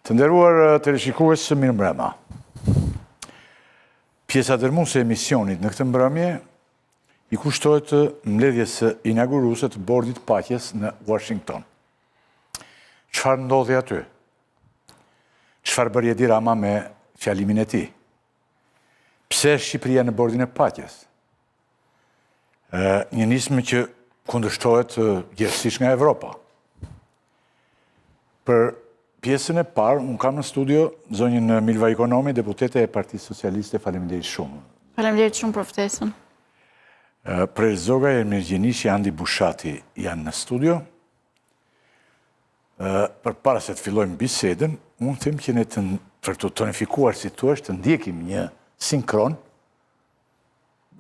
Të nderuar teleshikues, mirëmbrëma. Pjesa dërmuese e emisionit në këtë mbrëmje i kushtohet mbledhjes së inauguruese të Bordit të Paqes në Washington. Çfarë ndodhi aty? Çfarë bëri Edi Rama me fjalimin e tij? Pse Shqipëria në Bordin e Paqes? Një nismë që kundërshtohet gjithësisht nga Evropa. Për pjesën e parë, unë kam në studio zonjën Milva Ikonomi, deputete e Partisë Socialiste. Faleminderit shumë. Faleminderit shumë për ftesën. Prer Zoga, Ermir Gjenishi, Andi Bushati janë në studio. Përpara se të fillojmë bisedën, unë them që ne për të tonifikuar si thua, të ndjekim një sinkron,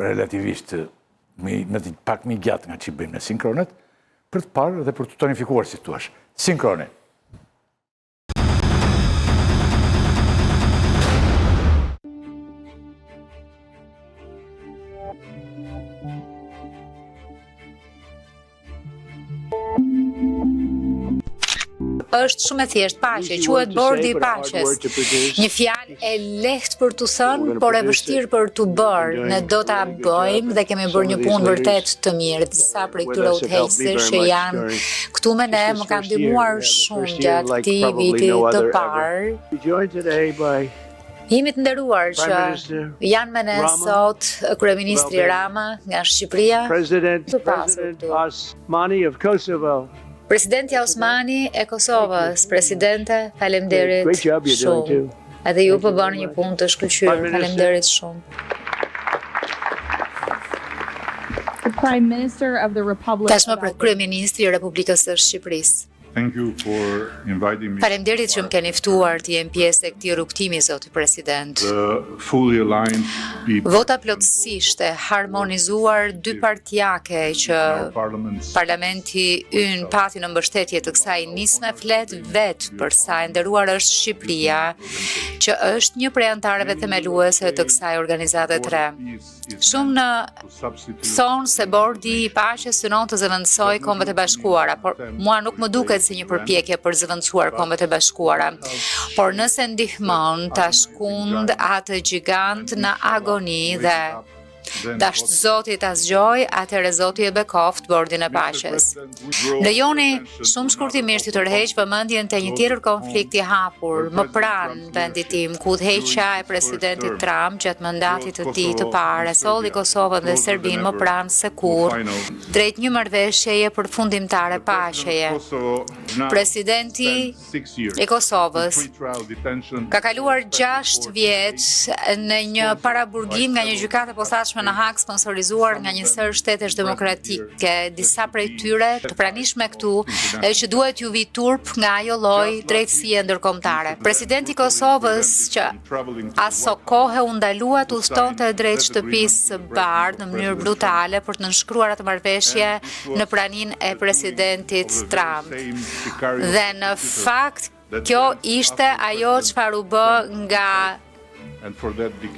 relativisht pak më gjatë nga që bëjmë në sinkronet, për të parë dhe për të tonifikuar si thua. Sinkrone. Është shumë e thjeshtë, paqe, quhet Bordi i Paqes. Një fjalë e lehtë për t'u thënë, por e vështirë për t'u bërë. Ne do ta bëjmë dhe kemi bërë një punë vërtet të mirë. Disa prej këtyre udhëheqësve që janë këtu me ne më kanë ndihmuar shumë gjatë këtij viti të parë. Jemi të nderuar që janë me ne sot kryeministri Rama nga Shqipëria, të pasur këtu. Presidenti Osmani e Kosovës, presidente, faleminderit shumë. Edhe ju po bëni një punë të shkëlqyer, faleminderit shumë. Tashmë për kryeministri i Republikës së Shqipërisë. Faleminderit që më keni ftuar të jem pjesë e këtij rrugtimi, zoti president. Vota plotësisht e harmonizuar dypartijake që parlamenti ynë pati në mbështetje të kësaj nisme flet vetë për sa e nderuar është Shqipëria, që është një prej anëtarëve themeluese të kësaj organizate 3. Shumë thonë se Bordi i Paqes synon të zëvendësojë Kombet e Bashkuara, por mua nuk më duket si një përpjekje për zëvendësuar Kombet e Bashkuara. Por nëse ndihmon ta shkund atë gjigant në agoni dhe dasht Zoti ta zgjoj, atëherë Zoti e bekoft Bordin e Paqes. Lejoni shumë shkurtimisht të tërheq vëmendjen te një tjetër konflikt i hapur më pranë vendit tim, ku udhëheqja e presidentit Trump gjatë mandatit të tij të parë solli Kosovën dhe Serbinë më pranë se kurrë drejt një marrëveshjeje përfundimtare paqeje. Presidenti i Kosovës ka kaluar 6 vjet në një paraburgim nga një gjykatë e posaçme në Hag, sponsorizuar nga një sër shtetesh demokratike, disa prej tyre të pranishme këtu, e që duhet ju vi turp nga ajo lloj drejtësie ndërkombëtare. Presidenti i Kosovës, që aso kohë u ndalua të udhëtonte drejt shtëpisë së bardhë në mënyrë brutale për të nënshkruar atë marrëveshje në praninë e presidentit Trump. Dhe në fakt, kjo ishte ajo çfarë u bë nga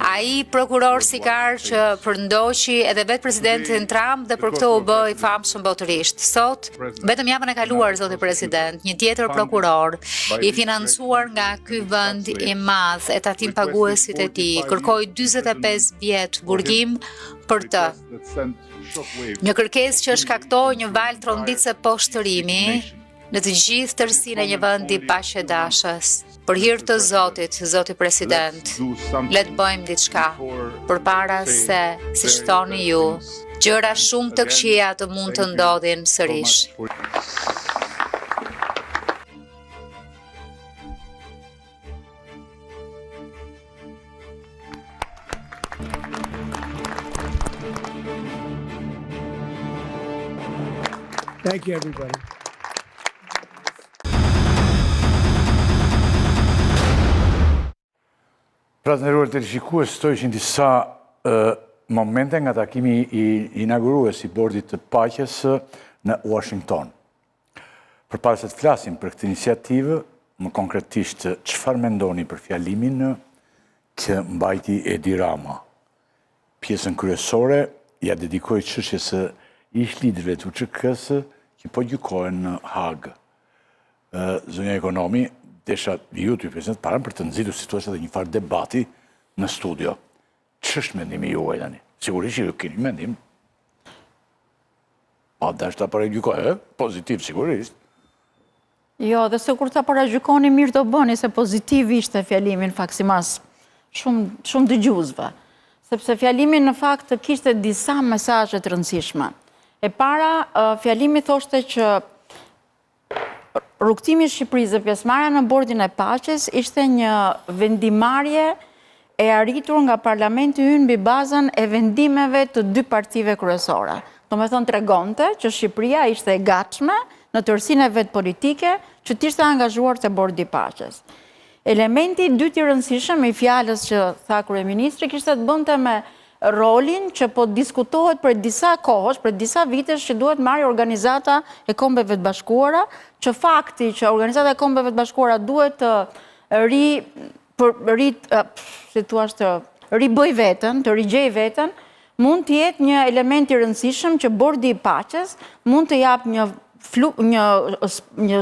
ai prokuror sikar që përndoqi edhe vetë presidentin Trump dhe për këtë u bë i famshëm botërisht. Sot, vetëm javën e kaluar, zoti president, një tjetër prokuror i financuar nga ky vend i madh e tatim paguesit e tij kërkoi 45 vjet burgim për të. Një kërkesë që shkaktoi një val tronditse poshtërimi në të gjithë tërsinë e një vendi paqëdashës. Për hir të Zotit, zoti president, le të bëjmë diçka përpara se, siç thoni ju, gjëra shumë të këqija të mund të ndodhin sërish. Thank you, everybody. Pra të nderuar teleshikues, këto ishin disa momente nga takimi i inaugurues i Bordit të Paqes në Washington. Përpara se të flasim për këtë iniciativë, më konkretisht çfarë mendoni për fjalimin që mbajti Edi Rama? Pjesën kryesore ja dedikoi çështjes së ish-liderëve të UÇK-s që po gjykohen në Hag. Zonja Ekonomi, desha ju të president parën për të nxitur situatën dhe një farë debati në studio. Ç'është mendimi juaj tani? Sigurisht ju keni mendim. A dash ta paragjykoj, pozitiv sigurisht. Jo, dhe se kur ta paragjykoni mirë të bëni, se pozitiv ishte fjalimin faksimas shumë dëgjuesve. Sepse fjalimi në fakt kishte disa mesazhe të rëndësishme. E para, fjalimi thoshte që rrugtimi i Shqipërisë dhe pjesëmarrja në Bordin e Paqes ishte një vendimarrje e arritur nga parlamenti ynë mbi bazën e vendimeve të dy partive kryesore. Domethënë tregonte që Shqipëria ishte e gatshme në tërësinë e vet politike që të ishte angazhuar te Bordi i Paqes. Elementi i dytë i rëndësishëm i fjalës që tha kryeministri kishte të bënte me rolin që po diskutohet për disa kohësh, për disa vitesh që duhet marrë Organizata e Kombeve të Bashkuara, që fakti që Organizata e Kombeve të Bashkuara duhet të ribëj veten, të rigjej veten, mund të jetë një element i rëndësishëm që Bordi i Paqes mund të jap një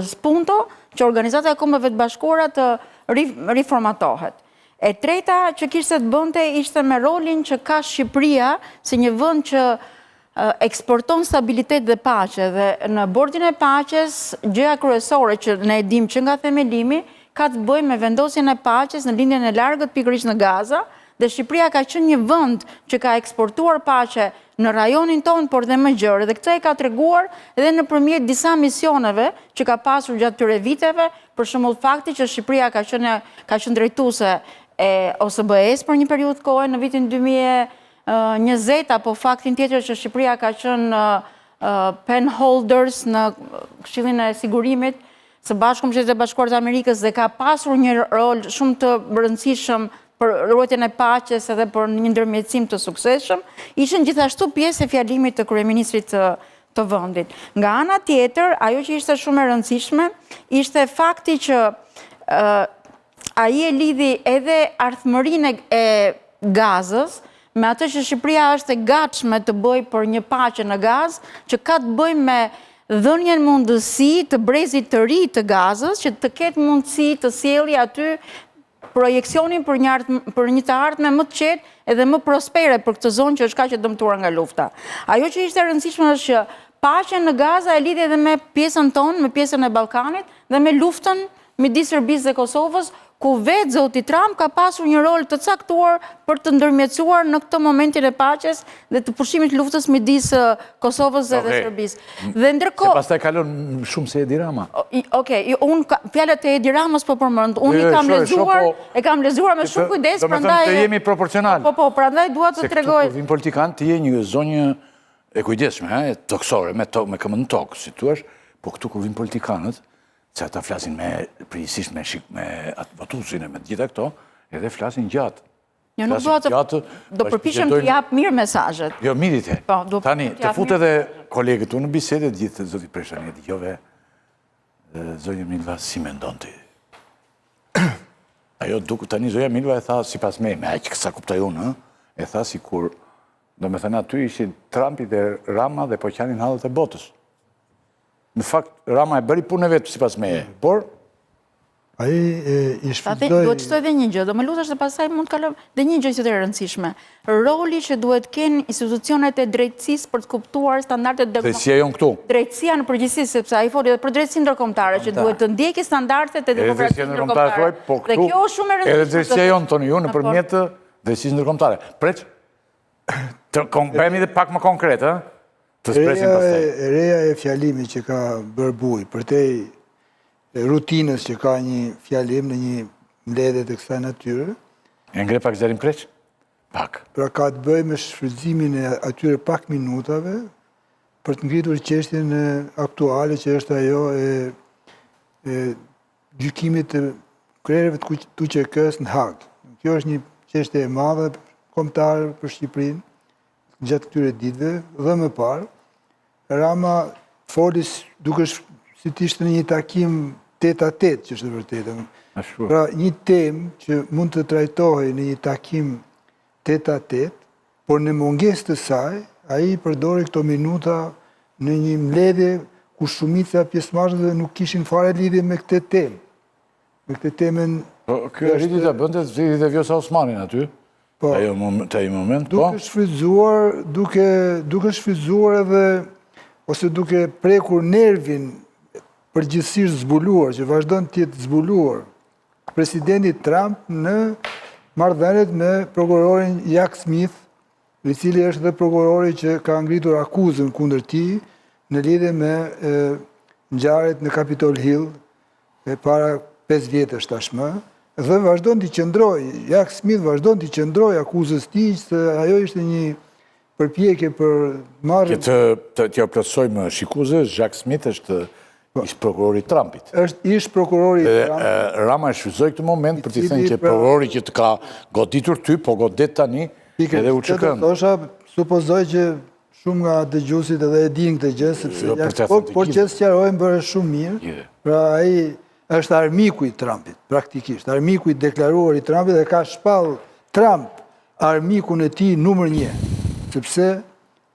spunto që Organizata e Kombeve të Bashkuara të riformatohet. E treta që kishte të bënte ishte me rolin që ka Shqipëria si një vend që eksporton stabilitet dhe paqe, dhe në Bordin e Paqes gjëja kryesore që ne e dim që nga themelimi ka të bëjë me vendosjen e paqes në lindjen e largët pikërisht në Gaza, dhe Shqipëria ka qenë një vend që ka eksportuar paqe në rajonin tonë, por dhe më gjerë, dhe këtë e ka treguar edhe nëpërmjet disa misioneve që ka pasur gjatë këtyre viteve, për shembull fakti që Shqipëria ka qenë drejtuese e OSBE-s për një periudhë kohe në vitin 2020, apo faktin tjetër që Shqipëria ka qenë pen holders në Këshillin e Sigurimit së Bashku me Shtetet e Bashkuara të Amerikës dhe ka pasur një rol shumë të rëndësishëm për ruajtjen e paqes edhe për një ndërmjetësim të suksesshëm, ishin gjithashtu pjesë e fjalimit të kryeministrit të vendit. Nga ana tjetër, ajo që ishte shumë e rëndësishme ishte fakti që ai e lidhi edhe ardhmërinë e Gazës me atë që Shqipëria është e gatshme të bëjë për një paqe në Gazë, që ka të bëjë me dhënien mundësi të brezit të ri të Gazës, që të ketë mundësi të sjellë aty projekcionin për një të ardhme më të qetë edhe më prospere për këtë zonë që është kaq e dëmtuar nga lufta. Ajo që ishte e rëndësishme është që paqja në Gazë e lidhi edhe me pjesën tonë, me pjesën e Ballkanit dhe me luftën midis Serbisë dhe Kosovës, ku vetë zoti Trump ka pasur një rol të caktuar për të ndërmjetësuar në këtë momentin e paqes dhe të pushimit të luftës midis Kosovës dhe Serbisë. Dhe ndërkohë, se pastaj kalon shumë se Edi Rama. Okej, unë fjalët e Edi Ramës po përmend. Unë e kam lexuar me shumë kujdes, prandaj të jemi proporcional. Po, prandaj dua të tregoj. Se këtu politikan të je një zonjë e kujdesshme, toksore, me këmbën në tokë, si thua, po këtu kur vin politikanët, se ata flasin përgjithsisht me vatusin e me gjitha këto, edhe flasin gjatë. Jo, nuk do përpiqem të jap mirë mesazhet. Jo, mirite. Tani, të fut edhe kolegët tu në bisede, gjithë zoti Preshani, dëgjove zonja Milva si mendon ti. Ajo tani zonja Milva e tha sipas me aq sa kuptoj unë, e tha sikur, domethënë aty ishin Trumpi dhe Rama dhe po qanin hallet e botës. Në fakt, Rama e bëri punën e vetë sipas meje, por ai i shfrytëzoi. Duhet të shtoj edhe një gjë, do më lutesh dhe pastaj mund të kalojmë dhe një gjë që është e rëndësishme. Roli që duhet kenë institucionet e drejtësisë për të kuptuar standardet drejtësia jon këtu. Drejtësia në përgjithësi, sepse ai foli edhe për drejtësinë ndërkombëtare, që duhet të ndjekë standardet e demokracisë ndërkombëtare. Dhe kjo është shumë e rëndësishme. Edhe drejtësia jon tonë ju nëpërmjet drejtësisë ndërkombëtare. Preç. Bëhemi edhe pak më konkret, ë? Reja e fjalimit që ka bërë buj, përtej rutinës që ka një fjalim në një mbledhje të kësaj natyre. E ngre pak zërin Preç? Pak. Pra ka të bëjë me shfrytëzimin e atyre pak minutave për të ngritur çështjen aktuale që është ajo e gjykimit të krerëve të QQK-s në Hag. Kjo është një çështje e madhe kombëtare për Shqipërinë gjatë këtyre ditëve dhe më parë. Rama folis duke si të ishte në një takim 8-8, që është e vërtetë. Pra një temë që mund të trajtohej në një takim 8-8, por në mungesë të saj, ai përdori këto minuta në një mbledhje ku shumica pjesëmarrësve nuk kishin fare lidhje me këtë temë. me këtë temën... Kjo rriti të bëndet vjetit e Vjosa Osmanin aty, të ai moment, po? Duke shfrytzuar edhe, ose duke prekur nervin përgjithsisht zbuluar, që vazhdon të jetë zbuluar, presidenti Trump në marrëdhëniet me prokurorin Jack Smith, i cili është dhe prokurori që ka ngritur akuzën kundër tij në lidhje me ngjarjet në Capitol Hill para 5 vjetësh tashmë, dhe vazhdon të qëndroj, Jack Smith vazhdon të qëndroj akuzës tij se ajo ishte një përpjekje për marrë... T'ja plotësojmë shikuesve, Jack Smith është ish prokurori Trumpit. Është ish prokurori Trumpit. Rama e shfrytëzoi këtë moment për t'i thënë që prokurori që të ka goditur ty, po godet tani edhe u çkën. Supozoj që shumë nga dëgjuesit edhe e dinë këtë gjë, sepse por që sqarojmë bërë shumë mirë. Pra ai është armiku i Trumpit, praktikisht, armiku i deklaruar i Trumpit dhe ka shpall Trump armikun e tij numër 1, sepse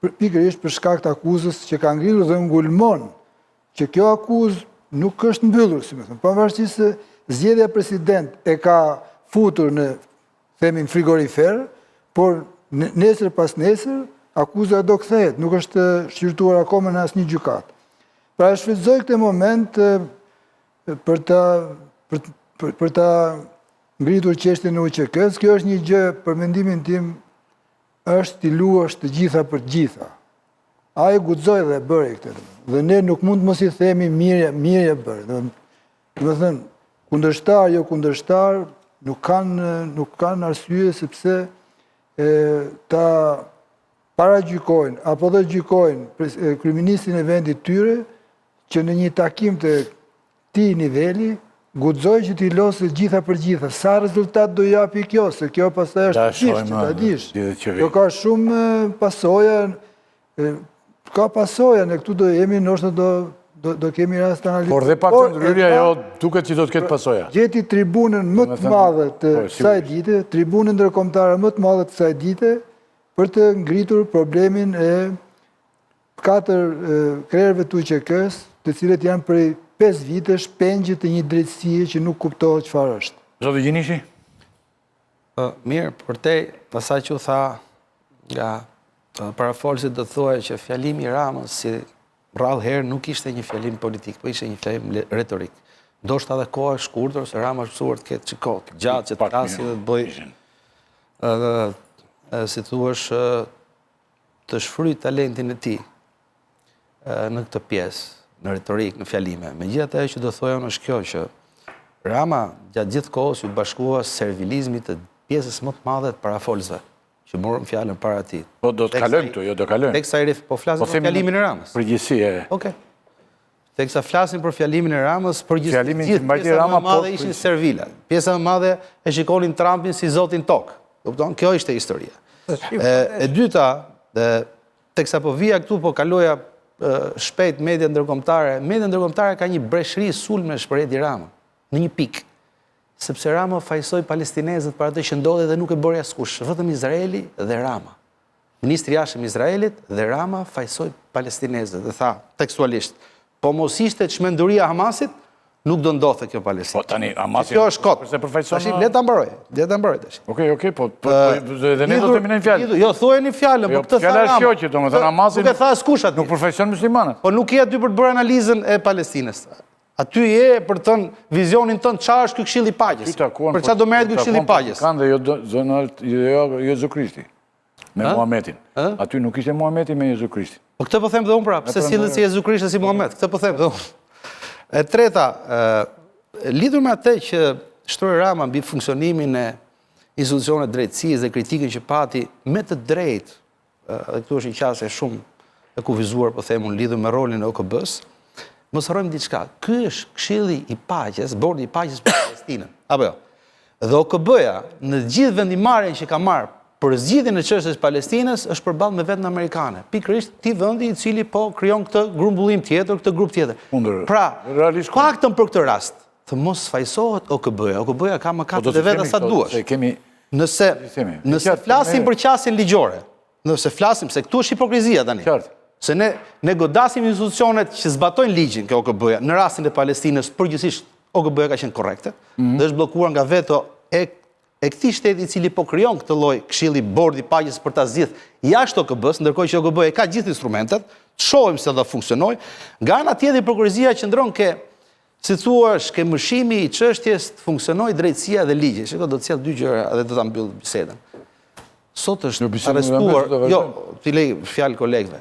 pikërisht për shkak të akuzës që ka ngritur dhe ngulmon që kjo akuzë nuk është mbyllur, si më thënë, pavarësisht se zgjedhja president e ka futur në, themin, frigorifer, por nesër pas nesër akuza do kthehet, nuk është shqyrtuar akoma në asnjë gjykatë. Pra shfrytëzoj këtë moment për ta ngritur çështjen e UÇK-s. Kjo është një gjë, për mendimin tim, është t'i luash të gjitha për të gjitha. Ai guxoi dhe bëri këtë. Dhe ne nuk mund mos i themi mirë e bëri. Do të thënë, kundërshtar, jo kundërshtar, nuk kanë arsye sepse ta paragjykojnë apo do gjykojnë kryeministin e vendit tyre që në një takim të këtij niveli guxoi që t'i losë gjitha për gjitha. Sa rezultat do japi kjo, se kjo pastaj është thjesht, që ta dish. Kjo ka shumë pasoja, ka pasoja, ne këtu do jemi, ndoshta do kemi rast të analizojmë. Por dhe pak të ndryrja jo duket që do të ketë pasoja. Gjeti tribunën më të madhe të kësaj dite, tribunën ndërkombëtare më të madhe të kësaj dite, për të ngritur problemin e 4 krerëve të UÇK-s, të cilët janë prej 5 vitesh pengje të një drejtësie që nuk kuptohet çfarë është. Zoti Gjinishi? Mirë, për te, pasaj që u tha nga parafolësit do të thuaj që fjalimi i Ramës si rrallë herë nuk ishte një fjalim politik, po ishte një fjalim retorik. Ndoshta edhe koha e shkurtër, se Rama është mësuar të ketë çikot, gjatë që të klasi dhe të bëj, si thuash, të shfryt talentin e tij në këtë pjesë, në retorik, në fjalime. Megjithatë ajo që do thoja unë është kjo që Rama gjatë gjithë kohës u bashkua servilizmit të pjesës më të madhe të parafolësve, që morëm fjalën para tij. Po do të kalojmë këtu, jo do kalojmë. Teksa po flasim për fjalimin e Ramës. Përgjithësi e. Okej. Teksa flasim për fjalimin e Ramës, përgjithësi gjithë pjesa më e madhe ishin servila. Pjesa më e madhe e shikonin Trumpin si zotin tokë. Kupton? Kjo ishte historia. E dyta, teksa po vija këtu, po kaloja shpejt media ndërkombëtare ka një breshëri sulmesh për Edi Ramën, në një pikë. Sepse Rama fajsoi palestinezët për atë që ndodhi dhe nuk e bëri askush, vetëm Izraeli dhe Rama. Ministri i jashtëm i Izraelit dhe Rama fajsoi palestinezët dhe tha tekstualisht, po mos ishte çmenduria e Hamasit, nuk do ndodhte kjo Palestinë. Po tani Hamasi. Kjo është kot. Tash le ta mbaroj tash. Okej, po edhe ne do të terminojmë fjalën. Jo, thuajeni fjalën, po këtë tha Rama. Fjala është kjo që domethënë Hamasi nuk e tha askush aty. Nuk përfaqëson muslimanët. Po nuk je aty për të bërë analizën e Palestinës. Aty je për të thënë vizionin tënd çfarë është ky këshill i paqes. Për çfarë do merret ky këshill i paqes? Kanë dhe jo Jezu Krishti me Muhamedit. Aty nuk ishte Muhamedi me Jezu Krishtin. Po këtë po them dhe unë prapë, pse sillet si Jezu Krishti si Muhamet. Këtë po them dhe unë. E treta, lidhur me atë që shtroi Rama mbi funksionimin e institucioneve drejtësisë dhe kritikën që pati me të drejtë, dhe këtu është një qasje shumë e kufizuar, po them unë, lidhur me rolin e OKB-s, mos harrojmë diçka. Ky është Këshilli i Paqes, bordi i paqes për Palestinën. Apo jo. Dhe OKB-ja në gjithë vendimarrjen që ka marrë për zgjidhjen e çështjes Palestinës është përballë me vetën amerikane. Pikërisht këtij vendi i cili po krijon këtë grumbullim tjetër, këtë grup tjetër. Pra, paktën për këtë rast, të mos sfajsohet OKB-ja. OKB-ja ka mëkatet e veta sa duash. Nëse flasim për qasjen ligjore, nëse flasim se këtu është hipokrizia tani. Se ne godasim institucionet që zbatojnë ligjin ke OKB-ja në rastin e Palestinës, përgjithsisht OKB ka qenë korrekte, dhe është bllokuar nga veto e këtij shteti i cili po krijon këtë lloj këshilli bordi paqes për ta zgjidhur jashtë OKB-s, ndërkohë që OKB ka gjithë instrumentet, shohim se do funksionojë. Nga ana tjetër prokuroria qëndron ke, si thua, ke mëshimi i çështjes të funksionojë drejtësia dhe ligji. Shikoj, do të sjell dy gjëra dhe do ta mbyll bisedën. Sot është arrestuar, jo, ti lej fjalë kolegëve.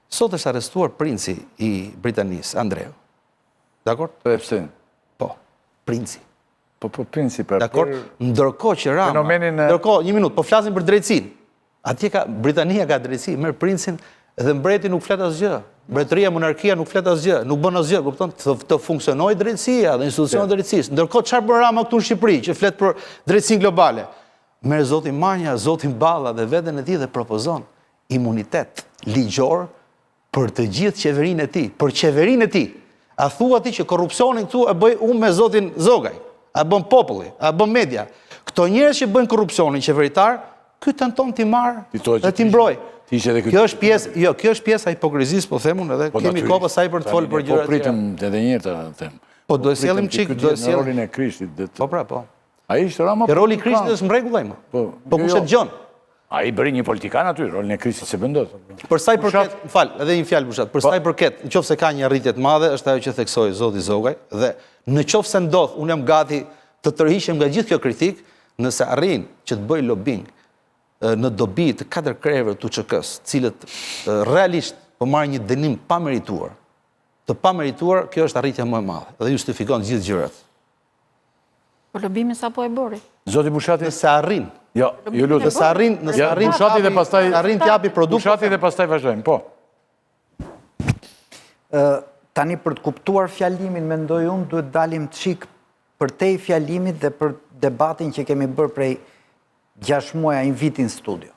Sot është arrestuar princi i Britanisë, Andreu. Dakor? Pse? Po, princi. Po princi për... Dakor? Ndërkohë që Rama... Ndërkohë, një minutë, po flasim për drejtësinë. Atje Britania ka drejtësi, merr princin dhe mbreti nuk flet asgjë. Mbretëria, monarkia nuk flet asgjë, nuk bën asgjë, kupton? Të funksionojë drejtësia dhe institucionet e drejtësisë. Ndërkohë çfarë bën Rama këtu në Shqipëri, që flet për drejtësinë globale? Merr zotin Manja, zotin Balla dhe veten e tij dhe propozon imunitet ligjor për të gjithë qeverinë e tij, për qeverinë e tij. A thua ti që korrupsionin këtu e bëj unë me zotin Zogaj? A bën populli? A bën media? Këto njerëz që bëjnë korrupsionin qeveritar, ky tenton t'i marr dhe t'i mbroj. Kjo është pjesë, jo, kjo është pjesa e hipokrizisë, po themun, edhe kemi kohë pasaj për të folur për gjëra të tjera. Po pritëm edhe një herë të them. Po do të sjellim çik, do të sjellim rolin e Krishtit. Po pra, po. Ai ishte Rama. Roli i Krishtit është mregull ai më. Po kush e dëgjon? Ai bëri një politikan aty, rolin e Krishtit se bën dot. Për sa i përket, fal, edhe një fjalë pushat. Për sa i përket, nëse ka një arritje të madhe, është ajo që theksoi zoti Zogaj dhe nëse ndodh, unë jam gati të tërhiqem nga gjithë kjo kritik, nëse arrin që të bëj lobbying në dobi të 4 krerëve të UÇK-s, cilët realisht po marrin një dënim pa merituar. Të pa merituar, kjo është arritja më e madhe dhe justifikon gjithë gjërat. Po lobimi sapo e bëri. Zoti Bushati, nëse arrin. Jo, ju lutem. Nëse arrin Bushati dhe pastaj arrin të japi produkt. Bushati dhe pastaj vazhdojmë, po. Tani për të kuptuar fjalimin, mendoj unë, duhet dalim çik për te i fjalimit dhe për debatin që kemi bërë prej 6 muaj në vitin studio.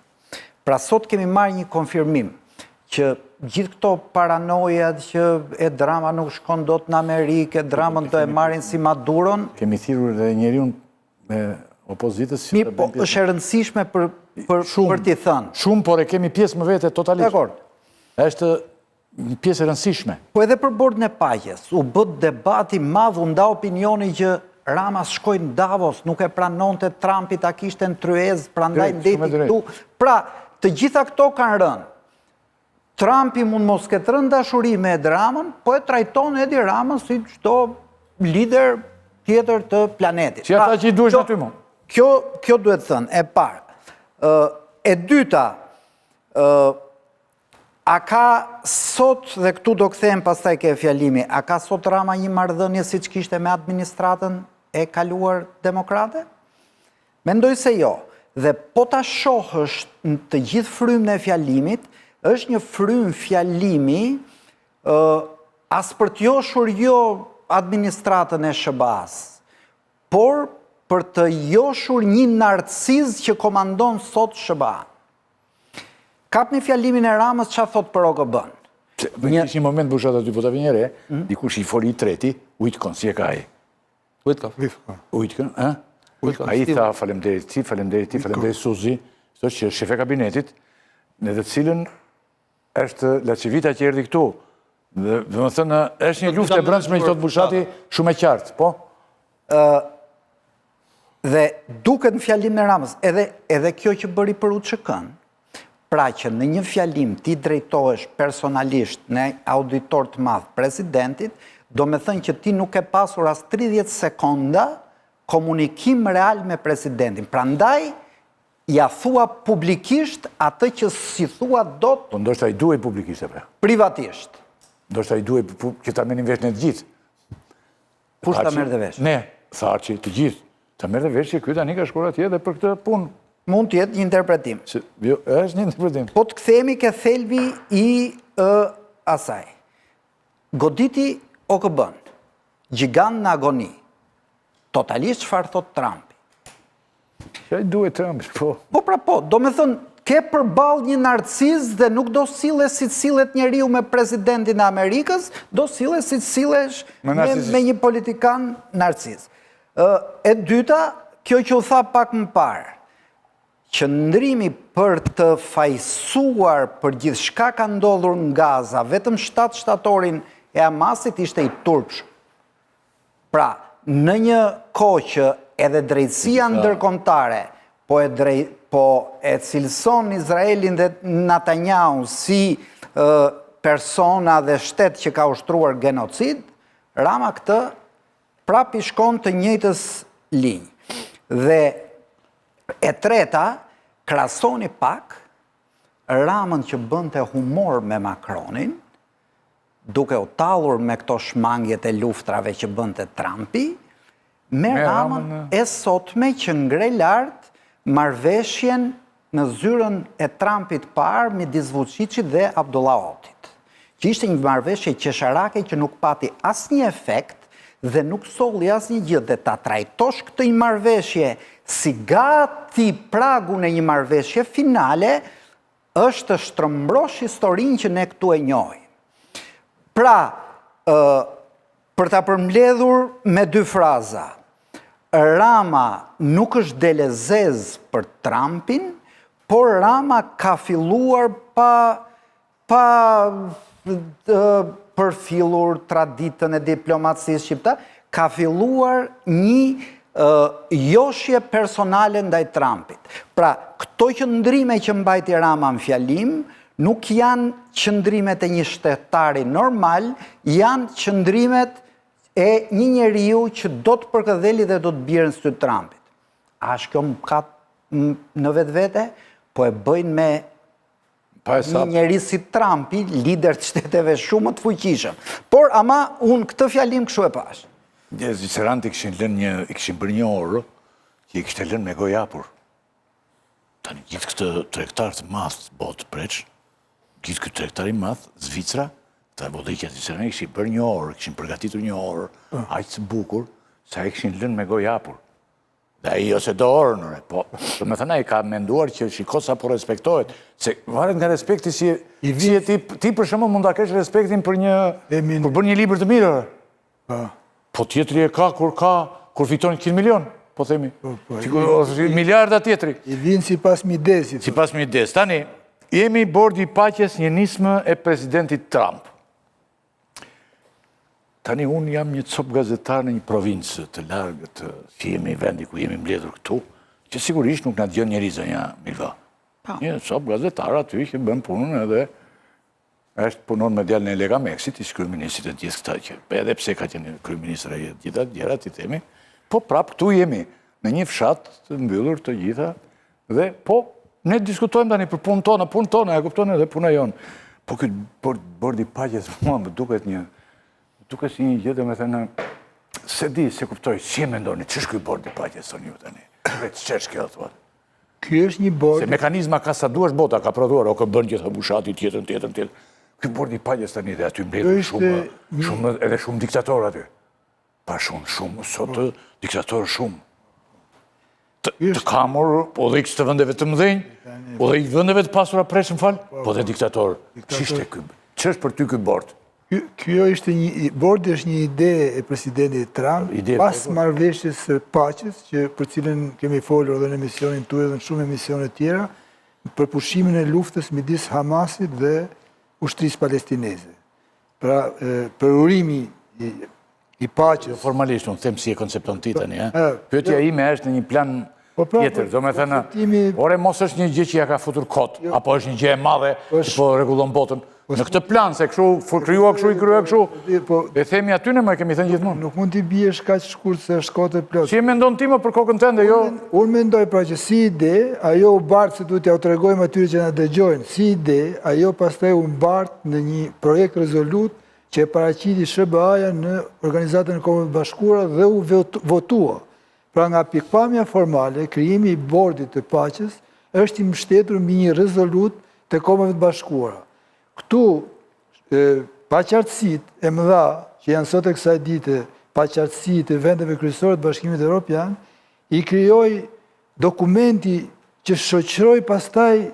Pra sot kemi marrë një konfirmim që gjithë këto paranojat që e drama nuk shkon dot në Amerikë, dramën do e marrin si Maduron. Kemi thirrur edhe njeriun me opozitës. Mirë, po është e rëndësishme për t'i thënë. Shumë, por e kemi pjesë më vete totalisht. Dakor. Është një pjesë e rëndësishme. Po edhe për bordën e paqes, u bët debati madh, u nda opinioni që Rama shkoi në Davos, nuk e pranonte Trumpi ta kishte në tryez, prandaj ndeti këtu. Pra, të gjitha këto kanë rënë. Trumpi mund mos ketë rënë dashuri me Edi Ramën, po e trajton Edi Ramën si çdo lider tjetër të planetit. Si ata që i duhesh aty më. Kjo duhet thënë, e parë. E dyta, a ka sot, dhe këtu do kthehem pastaj ke fjalimi, a ka sot Rama një marrëdhënie siç kishte me administratën e kaluar demokrate? Mendoj se jo. Dhe po ta shohësh në të gjithë frymën e fjalimit, është një frymë fjalimi as për të joshur jo administratën e SBA-s, por për të joshur një narciz që komandon sot SBA. Kap një fjalimin e Ramës që a thot për OKB-n. Një moment Bushat aty, po të vjen re, dikush i foli i treti, Ujtkon, si e ka ai? Ujtkon, a? A i tha faleminderit ti, faleminderit Suzi, që është shefe kabinetit, në të cilën është Lacivita që erdhi këtu. Dhe më thënë, është një luftë e brendshme që thot Bushati shumë e qartë, po? Dhe duket në fjalim në Ramës, edhe kjo që bëri për UÇK-n, pra që në një fjalim ti drejtohesh personalisht në auditor të madh presidentit, do me thënë që ti nuk e pasur as 30 sekonda komunikim real me presidentin. Prandaj, ja thua publikisht atë që si thua dot... Po ndoshta i duhej publikisht, e pra? Privatisht. Ndoshta i duhej që ta merrin vesh në të gjithë. Kush ta merr dhe vesh? Ne, Thaçi, të gjithë. Ta merr dhe vesh që ky tani ka shkuar atje dhe për këtë punë. Mund të jetë një interpretim. Jo, është një interpretim. Po të kthehemi ke thelbi i asaj. Goditi OKB-n, gjigant në agoni. Totalisht çfarë thot Trumpi? Që ai duhet Trumpi, po. Po pra po, do me thënë, ke përballë një narciz dhe nuk do sille si sillet njeriu me presidentin e Amerikës, do sille si sillesh me një politikan narciz. E dyta, kjo që u tha pak më parë, qëndrimi për të fajsuar për gjithçka ka ndodhur në Gaza, vetëm 7 shtatorin e Hamasit ishte i turpshëm. Pra, në një kohë që edhe drejtësia ndërkombëtare po e cilëson Izraelin dhe Netanyahu si persona dhe shtet që ka ushtruar genocid, Rama këtë prap i shkon të njëjtës linjë. Dhe e treta, krasoni pak Ramën që bënte humor me Macronin, duke u tallur me këto shmangjet e luftrave që bënte Trumpi, me Ramën e sotme që ngre lart marrëveshjen në zyrën e Trumpit parë midis Vučićit dhe Abdullah Otit, që ishte një marrëveshje qesharake që nuk pati asnjë efekt dhe nuk solli asnjë gjë, dhe ta trajtosh këtë një marrëveshje si gati pragun e një marrëveshje finale, është të shtrëmbrosh historinë që ne këtu e njohim. Pra, për ta përmbledhur me dy fraza, Rama nuk është delezez për Trumpin, por Rama ka filluar pa përfillur traditën e diplomacisë shqiptare, ka filluar një joshje personale ndaj Trumpit. Pra, këto qëndrime që mbajti Rama në fjalim, nuk janë qëndrimet e një shtetari normal, janë qëndrimet e një njeriu që do të përkëdheli dhe do të bjerë në sytë Trumpit. A është kjo më ka në vetë, po e bëjnë me një njeri si Trumpi, lider të shteteve shumë të fuqishëm. Por, ama, unë këtë fjalim kështu e pash. Zviceranët i kishin bërë një orë, që i kishte lënë me gojë hapur. Tani, gjithë këtë tregtar të madh botë preç, gjithë këtë tregtar i madh, Zvicra, ta vodhëqja të Zviceranëve kishin bërë një orë, kishin përgatitur një orë, aq të bukur, sa i kishin lënë me gojë hapur. Dhe ai ose do orën, po, do me thënë ai ka menduar që shiko sa po respektohet, se varet nga respekti si ti për shembull mund ta kesh respektin për bërë një libër të mirë. Po tjetri e ka kur fiton 100 milion, po themi. Ose miliarda tjetri. I vinë si pas midesit. Si pas mides. Tani, jemi bordi i paqes një nismë e presidentit Trump. Tani, unë jam një cop gazetar në një provincë të largët, që jemi vendi ku jemi mbledhur këtu, që sigurisht nuk na dëgjon njeri zonja Milva. Një cop gazetar aty që bën punën edhe është punon me djalën e Lega Meksit, ishtë kryeministrit e gjithë këta që, edhe pse ka qenë kryeministra e gjitha djera të temi, po prap këtu jemi, në një fshat të mbyllur të gjitha, dhe po, ne diskutojmë tani për punën tonë, e kupton edhe puna jonë. Po këtë bordi paqes, mua më duket si një gjë, dhe me thënë, se di, se kuptoj, si e mendoni, që është këtë bordi paqes, thonë ju tani, që është kjo, thuat. Ky është një bord. Se mekanizma ka sa duash bota, ka prodhuar, o ka bërë gjitha bushati, tjetër. Ky bordi paqes tani dhe aty mbledhur shumë, edhe shumë diktatorë aty. Pa shumë, sot diktatorë shumë. Të kamur, po dhe i këtë vëndeve të mëdhenj, po dhe i vëndeve të pasura presë më falë, po dhe diktatorë. Që është për ty ky bord? Kjo ishte bordi është një ide e presidentit Trump, pas marrëveshjes së paqes, për cilën kemi folur edhe në emisionin tuaj dhe në shumë emisione tjera, për pushimin e luftës midis Hamasit dhe ushtrisë palestineze. Pra, për urimi i paqes. Formalisht, unë them si e koncepton ti tani, pyetja ime është në një plan tjetër, do me thënë, ore mos është një gjë që ja ka futur kot, apo është një gjë e madhe që po rregullon botën. Në këtë plan, se kështu, kryua kështu, i kryua kështu, e themi aty në më kemi thënë gjithmonë. Nuk mund t'i biesh kaq shkurt se është kote plot. Si e mendon ti më për kokën tënde, jo? Unë mendoj pra që si ide, ajo u bartë se duhet t'ja u tregojmë atyre që na dëgjojnë, si ide, ajo pastaj u bartë në një projekt rezolut që e paraqiti SBA-ja në Organizatën e Kombeve të Bashkuara dhe u votua. Pra nga pikpamja formale, krijimi i bordit të paqes është i mbështetur mbi një rezolut të Kombeve të Bashkuara. Këtu, paqartësitë e mëdha, që janë sot e kësaj dite, paqartësitë e vendeve kryesore të Bashkimit Evropian, i krijoi dokumenti që shoqëroi pastaj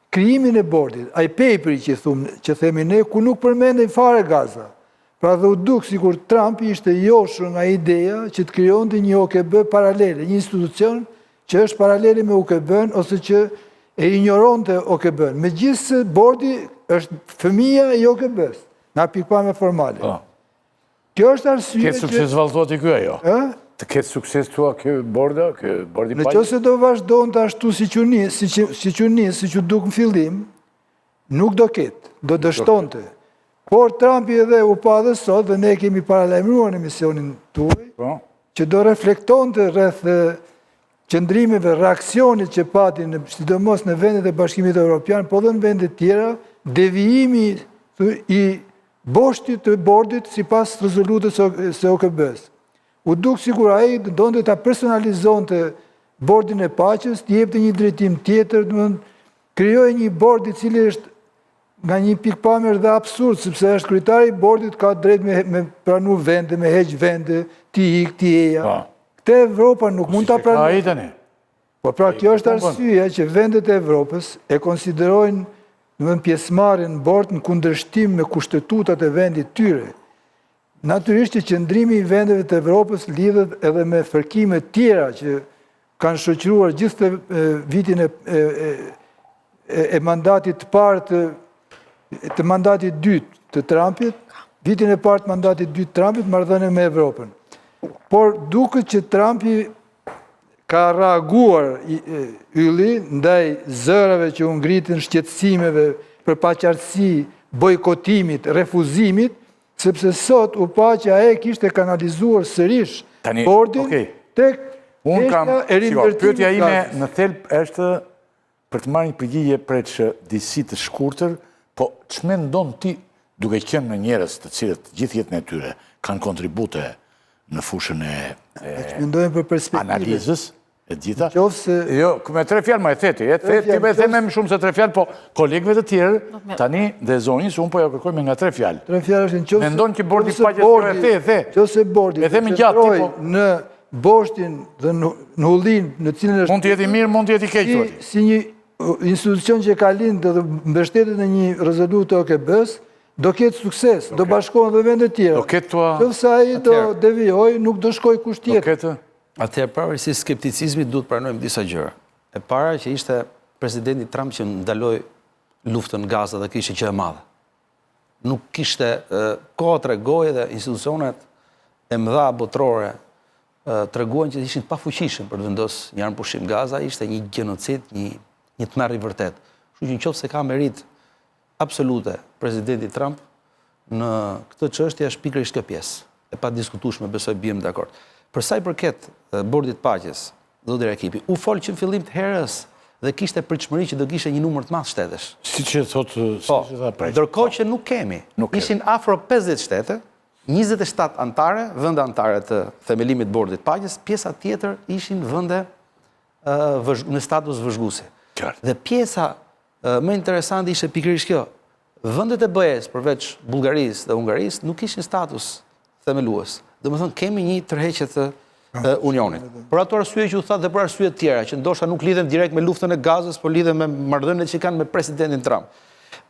krijimin e bordit, ai paperi që themi ne, ku nuk përmenden fare Gaza. Pra dhe u duk sikur Trumpi ishte joshur nga ideja që të krijonte një OKB paralele, një institucion që është paralele me OKB-n ose që e ignoronte OKB-n. Megjithëse bordi është fëmia e OKB-s, nga pikpamja formale. Kjo është arsye Ketë sukses vallëzoti ky ajo. Të ketë sukses tua ky bordi Në qoftë se do vazhdonte ashtu siç u duk në fillim, nuk do ketë, do dështonte. Por Trumpi edhe u pa dhe sot, dhe ne kemi paralajmëruar në misionin tuaj, që do reflektonte rreth qëndrimeve, reaksionit që patin, sidomos në vendet e Bashkimit Evropian, po dhe në vendet tjera, devijimi i boshtit të bordit sipas rezolutës së OKB-s. U duk sigur ai donte ta personalizonte bordin e paqes, të jepte një drejtim tjetër, krijoi një bord i cili është nga një pikpamje dhe absurd, sepse është kryetari i bordit, ka drejt me pranu vende, me heq vende, ti ik, ti eja. Këtë Evropa nuk mund ta pranojë. Po pra, kjo është arsyeja që vendet e Evropës e konsiderojnë në pjesëmarrjen në bord në kundërshtim me kushtetutat e vendit tyre. Natyrisht që qëndrimi i vendeve të Evropës lidhet edhe me fërkime tjera që kanë shoqëruar gjithë vitin e mandatit të parë të mandatit dytë të Trumpit, vitin e parë të mandatit dytë të Trumpit, marrëdhënie me Evropën. Por duket që Trumpi ka reaguar ylli ndaj zërave që u ngritin shqetësimeve për paqartësi, bojkotimit, refuzimit, sepse sot u pa që ai kishte kanalizuar sërish bordin tek çështja e rinvertimit. Pyetja ime në thelb është për të marrë një përgjigje prej disi të shkurtër, po ç'mendon ti duke qenë në njerëz të cilët gjithë jetën e tyre kanë kontribute në fushën e analizës e gjitha? Jo, me 3 fjalë ma e theti. Ti me theme më shumë se 3 fjalë, po kolegëve të tjerë, tani dhe zonjës, unë po ja kërkoj me nga 3 fjalë. 3 fjalë është në qoftë mendon që bordi paqes qoftë bordi në boshtin dhe në ullin në cilën është... Mund të jeti mirë, mund të jeti keq. Si një institucion që ka lindë dhe mbështetet në një rezolutë të OKB-s, do ketë sukses, do bashkohen dhe vendet tjera. Qoftë ai do devijoj, nuk do shkoj kusht tjetër. Atëherë, pavarësisht skepticizmit, duhet pranojmë disa gjëra. E para që ishte presidenti Trump që ndaloi luftën në Gaza dhe kishte që e madhe. Nuk kishte kohë tregoje dhe institucionet e mëdha botërore treguan që ishin pafuqishëm për të vendosur një armë pushim. Gaza ishte një genocid, një tmerr i vërtet. Kështu që nëse ka merit absolute presidenti Trump në këtë çështje është pikërisht kjo pjesë. E pa diskutueshme, besoj bijem dakord. Për sa i përket bordit paqes, zoti Rakipi, u fol që në fillim të herës dhe kishte pritshmëri që do kishte një numër të madh shtetesh. Siç e thotë, ndërkohë që nuk kemi. Ishin afro 50 shtete, 27 antare, vende antare të themelimit bordit paqes, pjesa tjetër ishin vende në status vëzhguesi. Dhe pjesa më interesante ishte pikërisht kjo. Vendet e BE-s, përveç Bullgarisë dhe Hungarisë, nuk kishin status themelues. Domethënë kemi një tërheqje të Unionit. Për ato arsye që u thatë dhe për arsye të tjera, që ndoshta nuk lidhen direkt me luftën e Gazës, por lidhen me marrëdhëniet që kanë me presidentin Trump.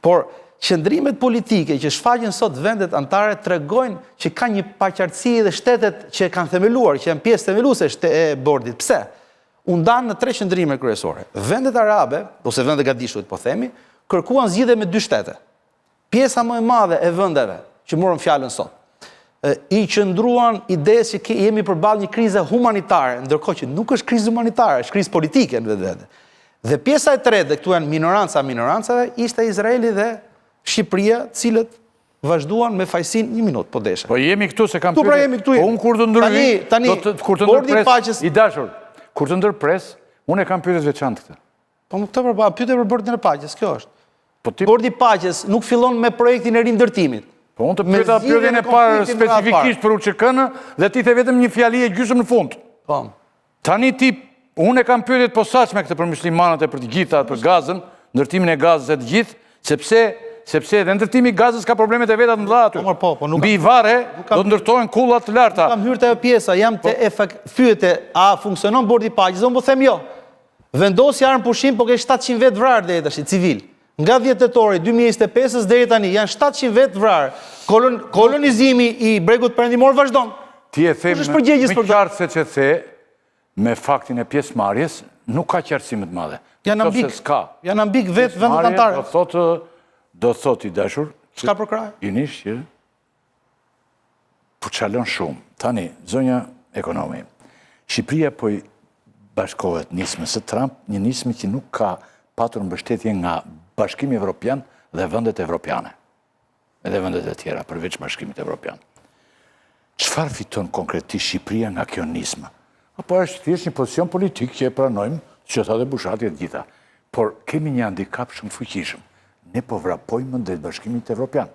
Por qëndrimet politike që shfaqen sot vendet antare tregojnë që ka një paqartësi dhe shtetet që kanë themeluar, që janë pjesë themeluese e bordit. Pse? U ndan në 3 qëndrime kryesore. Vendet arabe, ose vendet gadishut po themi, kërkuan zgjidhje me 2 shtete. Pjesa më e madhe e vendeve që morën fjalën sot i qëndruan idesë që jemi përballë një krize humanitare, ndërkohë që nuk është krizë humanitare, është krizë politike në vetvete. Dhe pjesa e tretë, dhe këtu janë minorancave, ishte Izraeli dhe Shqipëria, cilët vazhduan me fajsin një minutë, po desha. Po jemi këtu se kam pyetje. Pra jemi këtu. Po unë kur të ndërhyj, kur të ndërpres, i dashur, kur të ndërpres, unë e kam pyetje veçantë këtë. Po më këtë pyetje për bordin e paqes, kjo është. Bordi i paqes nuk fillon me projektin e rindërtimit. Po unë të pyeta pyetjen e parë specifikisht për UÇK-n dhe ti the vetëm një fjali e gjysmë në fund. Po. Tani ti, unë e kam pyetjet posaçme këtë për muslimanët e për të gjitha, për Gazën, ndërtimin e Gazës e të gjithë, sepse edhe ndërtimi i Gazës ka problemet e veta të mëdha aty. Mbi varre do të ndërtohen kulla të larta. Kam hyrë te ajo pjesa, jam te fyete, a funksionon bordi i paqes? Unë po them jo. Vendosi armë pushim, po ke 700 vet vrarë deri tash civil. Nga 10 tetori 2025 deri tani janë 700 vet vrarë. Kolonizimi i bregut perëndimor vazhdon. Ti e them më qartë se që the me faktin e pjesëmarrjes nuk ka qartësi më të madhe. Janë ambik vet vendet antare. Do thotë i dashur. Çka për kraj? Inish që po çalon shumë. Tani, zonja ekonomi, Shqipëria po i bashkohet nismës së Trump, një nismë që nuk ka patur mbështetje nga Bashkimi Evropian dhe vendet evropiane. Edhe vendet e tjera, përveç Bashkimit Evropian. Çfarë fiton konkretisht Shqipëria nga kjo nismë? Apo është thjesht një pozicion politik që e pranojmë, që tha dhe Bushati e gjitha. Por kemi një handikap shumë fuqishëm. Ne po vrapojmë drejt Bashkimit Evropian.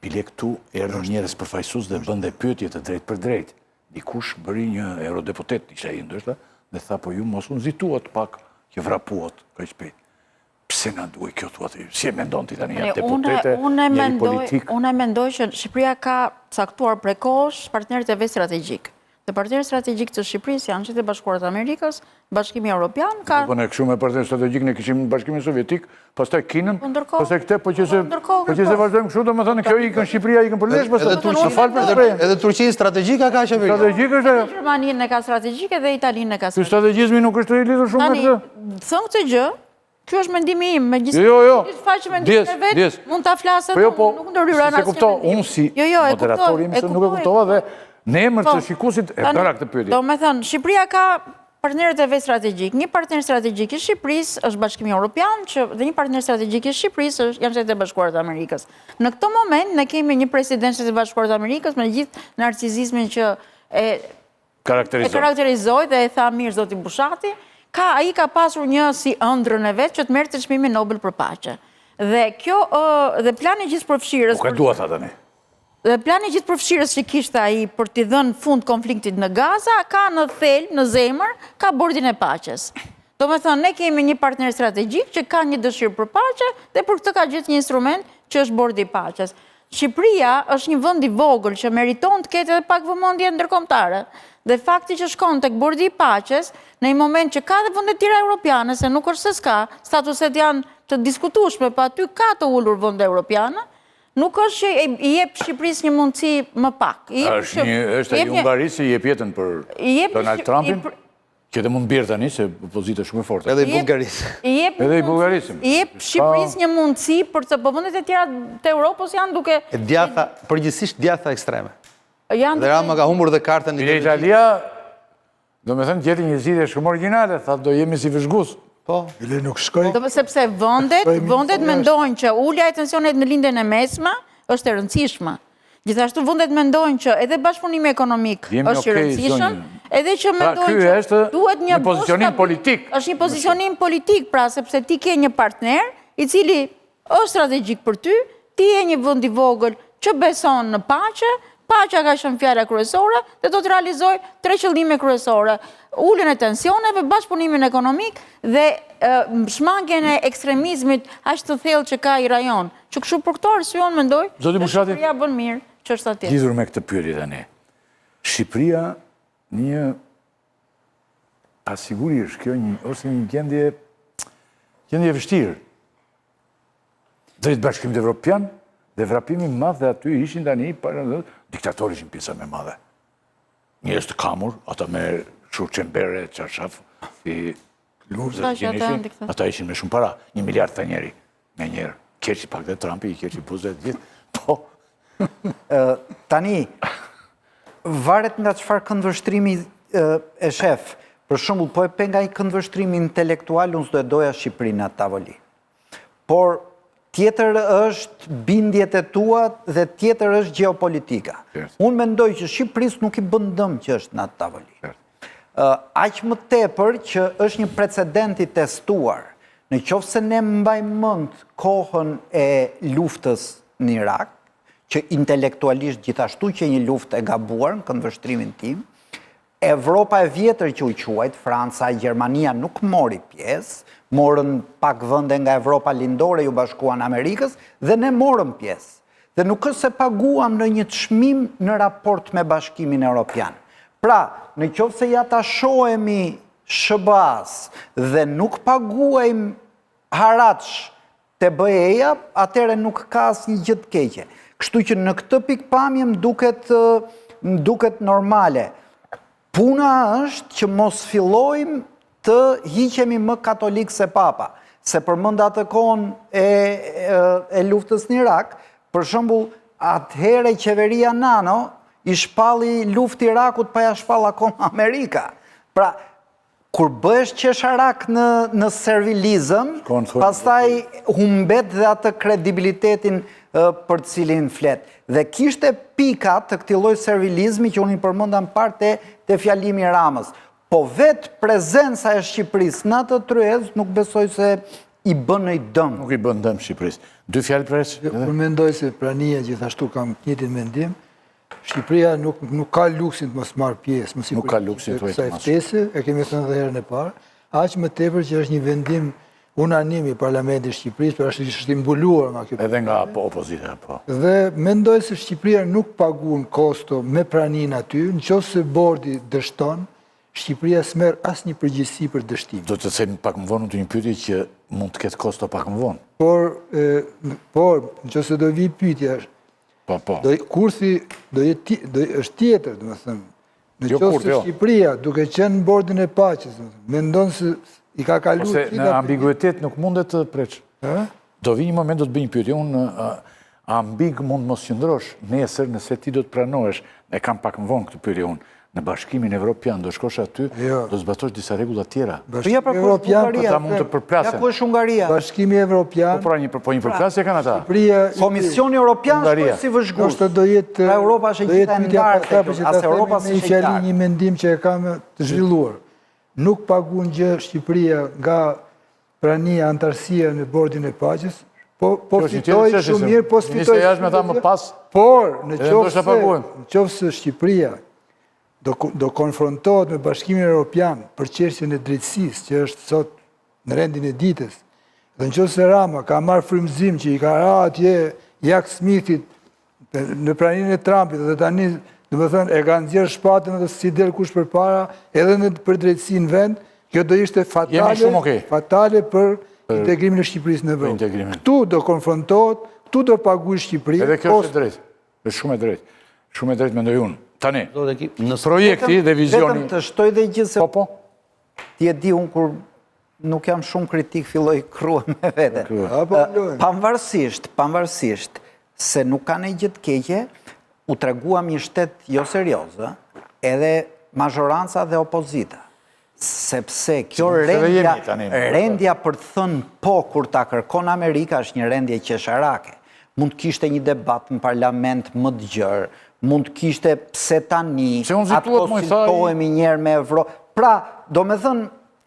Bile këtu erdhën njerëz përfaqësues dhe bën dhe pyetje të drejtë për drejtë. Dikush bëri një eurodeputet, ishte ai ndoshta, dhe tha po ju mos u nxituat pak që vrapuat kaq shpejt. Pse na duhet kjo thuat? Si e mendon ti tani janë deputete, një politik? Unë mendoj që Shqipëria ka caktuar prekosh partnerët e vet strategjik. Dhe partnerët strategjik të Shqipërisë janë Shtetet e Bashkuara të Amerikës, Bashkimi Evropian, ka... Po ne kështu me partner strategjik ne kishim Bashkimin Sovjetik, pastaj Kinën, pastaj këtë, po që se vazhdojmë kështu, domethënë kjo ikën Shqipëria, ikën për lesh, pastaj. Edhe Turqia strategjike ka qeveria. Strategjike është ajo. Gjermaninë e ka strategjike dhe Italinë e ka Ky strategjizmi nuk është i lidhur shumë me këtë. Thënë këtë gjë, ky është mendimi im, megjithëse Jo. faqe mendimin e vet, mund ta flasë, nuk ndërhyra në asnjë mendim. Unë si moderator jam se nuk e kuptova dhe në emër të shikuesit e bëra këtë pyetje. Do me thënë, Shqipëria ka partnerët e vet strategjik. Një partner strategjik i Shqipërisë është Bashkimi Evropian, dhe një partner strategjik i Shqipërisë janë Shtetet e Bashkuara të Amerikës. Në këtë moment ne kemi një president Shtetet e Bashkuara të Amerikës me gjithë narcisizmin që e karakterizoi dhe e tha mirë zoti Bushati, ai ka pasur një si ëndrrën e vet që të merrte çmimin Nobel për paqe. Dhe kjo dhe plani gjithëpërfshirës. Nuk e dua tha tani. Dhe plani gjithëpërfshirës që kishte ai për t'i dhënë fund konfliktit në Gaza, ka në thelb, në zemër, ka bordin e paqes. Do me thënë, ne kemi një partner strategjik që ka një dëshirë për paqe dhe për këtë ka gjithë një instrument që është bordi i paqes. Shqipëria është një vend i vogël që meriton të ketë edhe pak vëmendje ndërkombëtare. Dhe fakti që shkon tek bordi i paqes, në një moment që ka dhe vende tjera europiane, se nuk është se s'ka, statuset janë të diskutueshme, pa aty ka të ulur vende europiane, nuk është që i jep Shqipërisë një mundësi më pak. Është ai Hungarisë i jep jetën për Donald Trumpin, që dhe mund bjerë tani, se opozita shumë e forte. Edhe i Bullgarisë. Edhe i Bullgarisë. I jep Shqipërisë një mundësi, për të vendet e tjera të Europës janë duke... Përgjithsisht djatha ekstreme. Dhe Rama ka humbur dhe kartën... Në Italia, do me thënë gjeti një zgjidhje shumë origjinale, tha do jemi si vëzhgues. Po. Bile nuk shkoj. Sepse vendet mendojnë që ulja e tensionet në lindjen e mesme është e rëndësishme. Gjithashtu vendet mendojnë që edhe bashkëpunimi ekonomik është i rëndësishëm, edhe që mendojnë që duhet një pozicionim politik. Është një pozicionim politik, pra sepse ti ke një partner i cili është strategjik për ty, ti je një vend i vogël që beson në paqe, paqja ka qenë fjala kryesore dhe do të realizoj 3 qëllime kryesore: uljen e tensioneve, bashkëpunimin ekonomik dhe shmangjen e ekstremizmit aq të thellë që ka i rajon. Që kështu për këtë arsye unë mendoj Zoti Bushati, Shqipëria bën mirë që është atje. Lidhur me këtë pyetje tani. Shqipëria një pasigurisht kjo ose një gjendje vështirë. Drejt Bashkimit Evropian dhe vrapimi madh dhe aty ishin tani diktatorë ishin pjesa më madhe. Njerëz të kamur, ata me Çembere, Çarshaf, ata ishin me shumë para, 1 miliard të njeri, me njerë. Keqi pak dhe Trumpi, i keqi Buzë dhe gjithë, po. Tani, varet nga çfarë këndvështrimi e shef. Për shembull, po e pe nga i këndvështrimi intelektual, unë s'do e doja Shqipërinë në atë tavolinë. Por tjetër është bindjet e tua dhe tjetër është geopolitika. Unë mendoj që Shqipërisë nuk i bën dëm që është në atë tavolinë. Aq më tepër që është një precedent i testuar. Në qoftë se ne mbajmë mend kohën e luftës në Irak, që intelektualisht gjithashtu që një luftë e gabuar në këndvështrimin tim, Evropa e vjetër që u quajt, Franca, Gjermania nuk mori pjesë, morën pak vende nga Evropa lindore, ju bashkuan Amerikës, dhe ne morëm pjesë. Dhe nuk është se paguam në një çmim në raport me Bashkimin Evropian. Pra, në qoftë se ja ta shohemi SBA-s dhe nuk paguajmë haraç te BE-ja, atëherë nuk ka asnjë gjë të keqe. Kështu që në këtë pikpamje më duket normale. Puna është që mos fillojmë të hiqemi më katolik se papa. Se përmend atë kohën e luftës në Irak, për shembull, atëherë qeveria Nano i shpalli luftë Irakut, pa ja shpall akoma Amerika. Pra, kur bëhesh qesharak në servilizëm, pastaj humbet dhe atë kredibilitetin për cilin flet. Dhe kishte pika të këtij lloji servilizmi që unë i përmenda në parë te fjalimi i Ramës. Po vetë prezenca e Shqipërisë në atë tryezë nuk besoj se i bën në dëm. Nuk i bën dëm Shqipërisë. 2 fjalë presh? Unë mendoj se prania gjithashtu kam njëjtin mendim. Shqipëria nuk ka luksin të mos marrë pjesë. Nuk ka luksin të kësaj ftese, e kemi thënë edhe herën e parë. Aq më tepër që është një vendim unanim i Parlamentit Shqipërisë, për është i mbuluar nga kjo. Edhe nga opozita, po. Dhe mendoj se Shqipëria nuk paguan kosto me praninë aty, nëse bordi dështon, Shqipëria s'merr asnjë përgjegjësi për dështimin. Do të them pak më vonë të një pyetje që mund të ketë kosto pak më vonë. Por nëse do vi pyetja, po. Kurthi është tjetër, domethënë. Nëse Shqipëria, duke qenë në bordin e paqes, mendon se i ka kaluar ose në ambiguitet nuk mundet të preç. Do vi një moment do të bëj një pyetje, unë ambig mund mos qëndrosh nesër nëse ti do të pranohesh, e kam pak më vonë këtë pyetje unë. Në Bashkimin Evropian do shkosh aty, do zbatosh disa rregulla tjera. Bashkimi Evropian, ata mund të përplasen. Ja ku është Hungaria? Bashkimi Evropian. Po pra një përplasje kanë ata. Komisioni Evropian shkoi si vëzhgues. Do jetë Europa është gjithë e ndarë, as Europa s'e fjali një mendim që e kam të zhvilluar. Nuk paguan gjë Shqipëria nga prania antarësia në bordin e paqes, po fitoi shumë mirë, po fitoi. Por nëse Shqipëria do konfrontohet me Bashkimin Evropian për çështjen e drejtësisë, që është sot në rendin e ditës, dhe nëse Rama ka marrë frymëzim që i ka atje Jack Smithit në praninë e Trumpit, dhe tani, domethënë, e ka nxjerrë shpatën dhe si del kush përpara, edhe për drejtësi në vend, kjo do ishte fatale për integrimin e Shqipërisë në Evropë. Këtu do konfrontohet, këtu do paguajë Shqipëria. Edhe kjo është drejt. Është shumë e drejtë. Shumë e drejtë mendoj unë. Tani, projekti dhe vizioni... Vetëm të shtoj dhe gjithë se... Ti e di unë kur nuk jam shumë kritik, filloj krua me vete. Pavarësisht se nuk ka një gjithë keqe, u treguam një shtet jo seriozë, edhe mazhoranca dhe opozita. Sepse kjo rendja për të thënë po kur ta kërkon Amerika është një rendje qesharake. Mund kishte një debat në parlament më të gjerë, mund kishte pse tani, atë konsultohemi njerë me Evropë. Pra, do me thënë,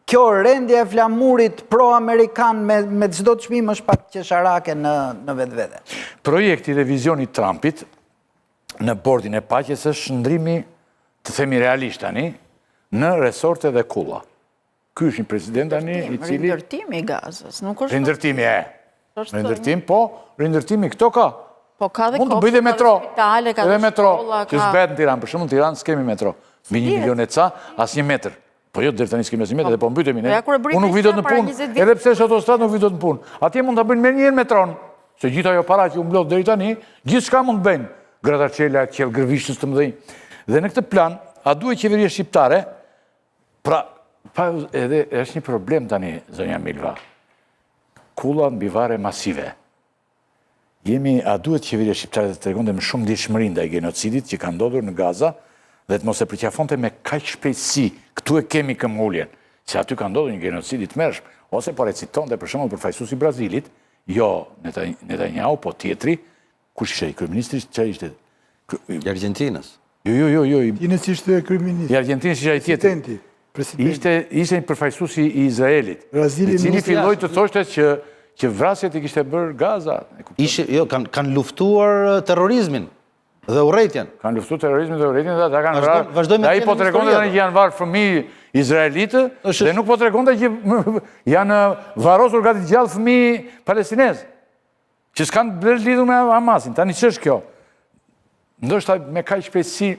kjo rendje e flamurit pro-amerikan me çdo të çmim është pak qesharake në vetë. Projekti dhe vizioni Trumpit në bordin e paqes është shndrimi, të themi realisht tani, në resorte dhe kulla. Ky është një president tani i cili... Rindërtimi i Gazës, nuk është... Rindërtimi, Rindërtim, po, rindërtimi këto ka. Po ka dhe mund të bëj dhe metro. Edhe metro, që s'bet në Tiranë. Për shumë në Tiranë s'kemi metro. Mbi 1 milion e ca, as 1 metër. Po jo, deri tani s'kemi as 1 metër, dhe po mbytemi ne. Unë nuk vidot në punë, edhe pse është autostradë nuk vidot në punë. Atje mund të bëjnë me njërë metron, se gjitha jo para që u mblot deri tani, gjithë shka mund të bëjnë. Gratarqela, qelë gërvishës të mëdhej. Dhe në këtë plan, a duhet qeveria shqiptare, pra, edhe është një problem tani, zonja Milva. Kulla mbi vare masive. A duhet qeveria shqiptare të tregonte me shumë ndjeshmëri ndaj genocidit që ka ndodhur në Gaza dhe të mos e përqafonte me kaq shpejtësi. Këtu e kemi këmbguljen, se aty ka ndodhur një genocid i tmerrshëm, ose po recitonte për shembull përfaqësuesi i Brazilit, jo Netanyahu, po tjetri, kush ishte kryeministri, çfarë ishte? I Argjentinës. Jo. Argjentinës ishte kryeminist. I Argjentinës ishte ai tjetri. Ishte një përfaqësuesi i Izraelit, i cili filloi të thoshte që vrasjet i kishte bërë Gaza. Jo, kanë luftuar terrorizmin dhe urrejtjen. Kanë luftuar terrorizmin dhe urrejtjen dhe ata kanë vrarë. Dhe ai po tregonte tani që janë varë fëmijë izraelitë dhe nuk po tregonte që janë varrosur gati gjallë fëmijë palestinezë, që s'kanë bërë lidhur me Hamasin. Tani ç'është kjo? Ndoshta me kaq shpejtësi,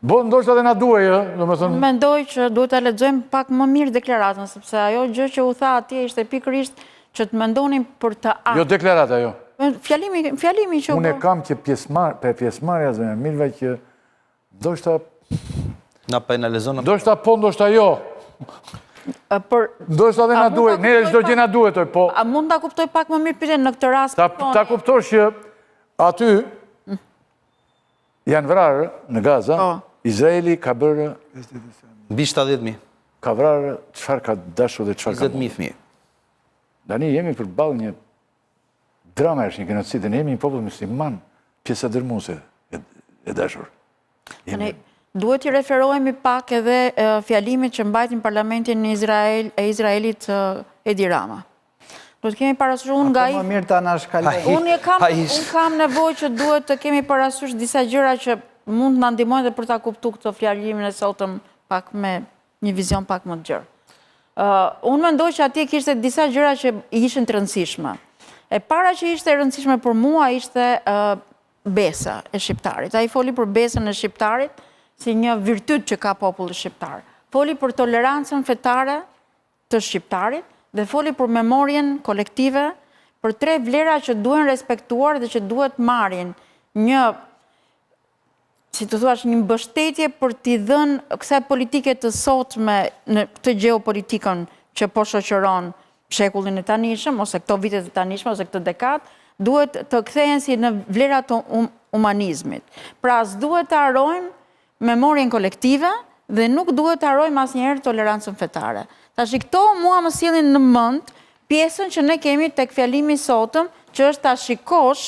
ndoshta dhe na duhej, domethënë. Mendoj që duhet ta lexojmë pak më mirë deklaratën, sepse ajo gjë që u tha atje ishte pikërisht që të mendonin për të Jo deklarata, jo. Fjalimi që... Unë e kam që pjesëmarrja zonja Milva që ndoshta... Na penalizon... Ndoshta po, ndoshta jo. Ndoshta dhe na duhet, ne çdo gjë na duhet, po... A mund ta kuptoj pak më mirë pyetjen në këtë rast? Ta kuptosh që aty Janë vrarë në Gaza, Izraeli ka bërë... Mbi 70.000. Ka vrarë çfarë ka dashur dhe çfarë ka... 20.000 fëmijë. Tani jemi përballë një drama, është një genocid, ne jemi një popull musliman, pjesa dërmuese e dashur. Duhet i referohemi pak edhe fjalimit që mbajtin parlamentin e Izraelit Edi Rama. Do të kemi parasysh unë nga Më mirë ta na shkaloj. Unë kam nevojë që duhet të kemi parasysh disa gjëra që mund të na ndihmojnë dhe për ta kuptuar këtë fjalimin e sotëm pak me një vizion pak më të gjerë. Unë mendoj që atje kishte disa gjëra që ishin të rëndësishme. E para që ishte e rëndësishme për mua ishte besa e shqiptarit. Ai foli për besën e shqiptarit si një virtyt që ka populli shqiptar. Foli për tolerancën fetare të shqiptarit dhe foli për memorien kolektive, për 3 vlera që duhen respektuar dhe që duhet marrin një, si të thuash, një mbështetje për t'i dhënë kësaj politike të sotme në këtë geopolitikën që po shoqëron shekullin e tanishëm, ose këto vitet e tanishme, ose këtë dekadë, duhet të kthehen si në vlerat të humanizmit. Pra, s'duhet të harrojmë memorien kolektive dhe nuk duhet të harrojmë asnjëherë tolerancën fetare. Tash këto mua më sillin në mend pjesën që ne kemi tek fjalimi sotëm, që është ta shikosh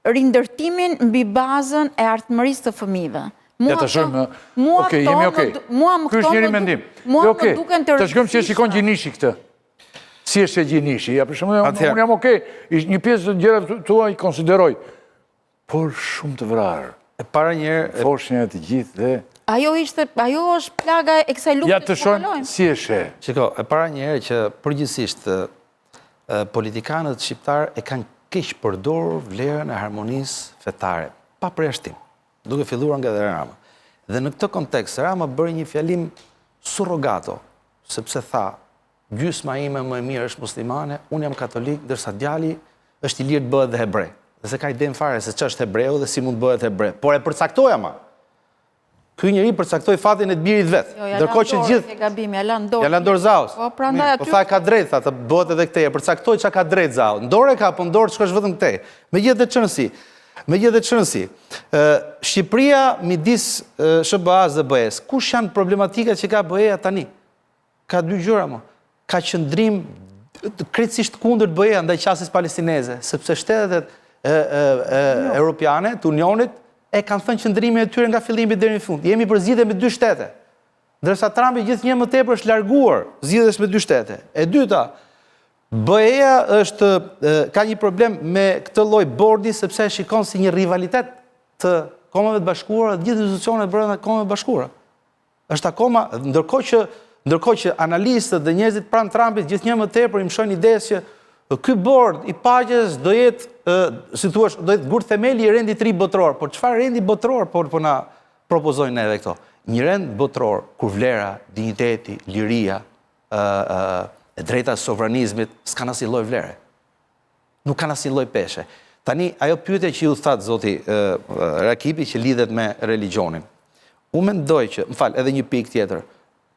rindërtimin mbi bazën e ardhmërisë të fëmijëve. Ja të shojmë, okej, jemi okej. Ky është njëri mendim. Jo, okej, të shkojmë që e shikon Gjinishi këtë. Si është e Gjinishi? Ja, për shembull, unë jam okej. Një pjesë të gjëra tua i konsideroj. Por shumë të vrarë. E para njëherë... Foshnja të gjithë dhe... Ajo është plaga e kësaj lufte. Ja të shojmë si e she. Shiko, e para njëherë që përgjithsisht politikanët shqiptar e kanë keq përdorur vlerën e harmonisë fetare, pa përjashtim, duke filluar nga Rama. Dhe në këtë kontekst, Rama bëri një fjalim surrogato, sepse tha, gjysma ime më e mirë është muslimane, unë jam katolik, ndërsa djali është i lirë të bëhet dhe hebrej. Dhe se ka idem fare se që është hebreu dhe si mund të bëhet hebrej. Por e përcaktoi ama. Ky njeri përcaktoi fatin e të birit vet. Ndërkohë që gjithë ja lan dorë Zaus. Po tha ka drejt, tha të bëhet edhe këtej, e përcaktoi çka ka drejt Zaus. Dorë ka, po dorë shkosh vetëm këtej. Megjithatë çënësi. Shqipëria midis SBA-s dhe BE-s. Kush janë problematikat që ka BE-ja tani? Ka 2 gjëra më. Ka qëndrim krejtësisht kundër BE-ja ndaj qasjes palestineze, sepse shtetet europiane të Unionit e kanë thënë qëndrimin e tyre nga fillimi deri në fund. Jemi për zgjidhje me 2 shtete. Ndërsa Trumpi gjithnjë më tepër është larguar zgjidhjes me 2 shtete. E dyta, BE-ja ka një problem me këtë lloj bordi sepse e shikon si një rivalitet të Kombeve të Bashkuara dhe gjithë institucionet brenda Kombeve të Bashkuara. Është akoma, ndërkohë që analistët dhe njerëzit pranë Trumpit gjithnjë më tepër i mshojnë idesë që ky bord i paqes do jetë, si thua, do jetë gur themeli i rendit të ri botror. Por çfarë rendi botror po na propozojnë neve këto? Një rend botror kur vlera, dinjiteti, liria, e drejta e sovranizmit s'kan asnjë lloj vlere. Nuk kanë asnjë lloj peshe. Tani ajo pyetje që ju thatë zoti Rakipi që lidhet me religionin. Unë mendoj që, edhe një pikë tjetër,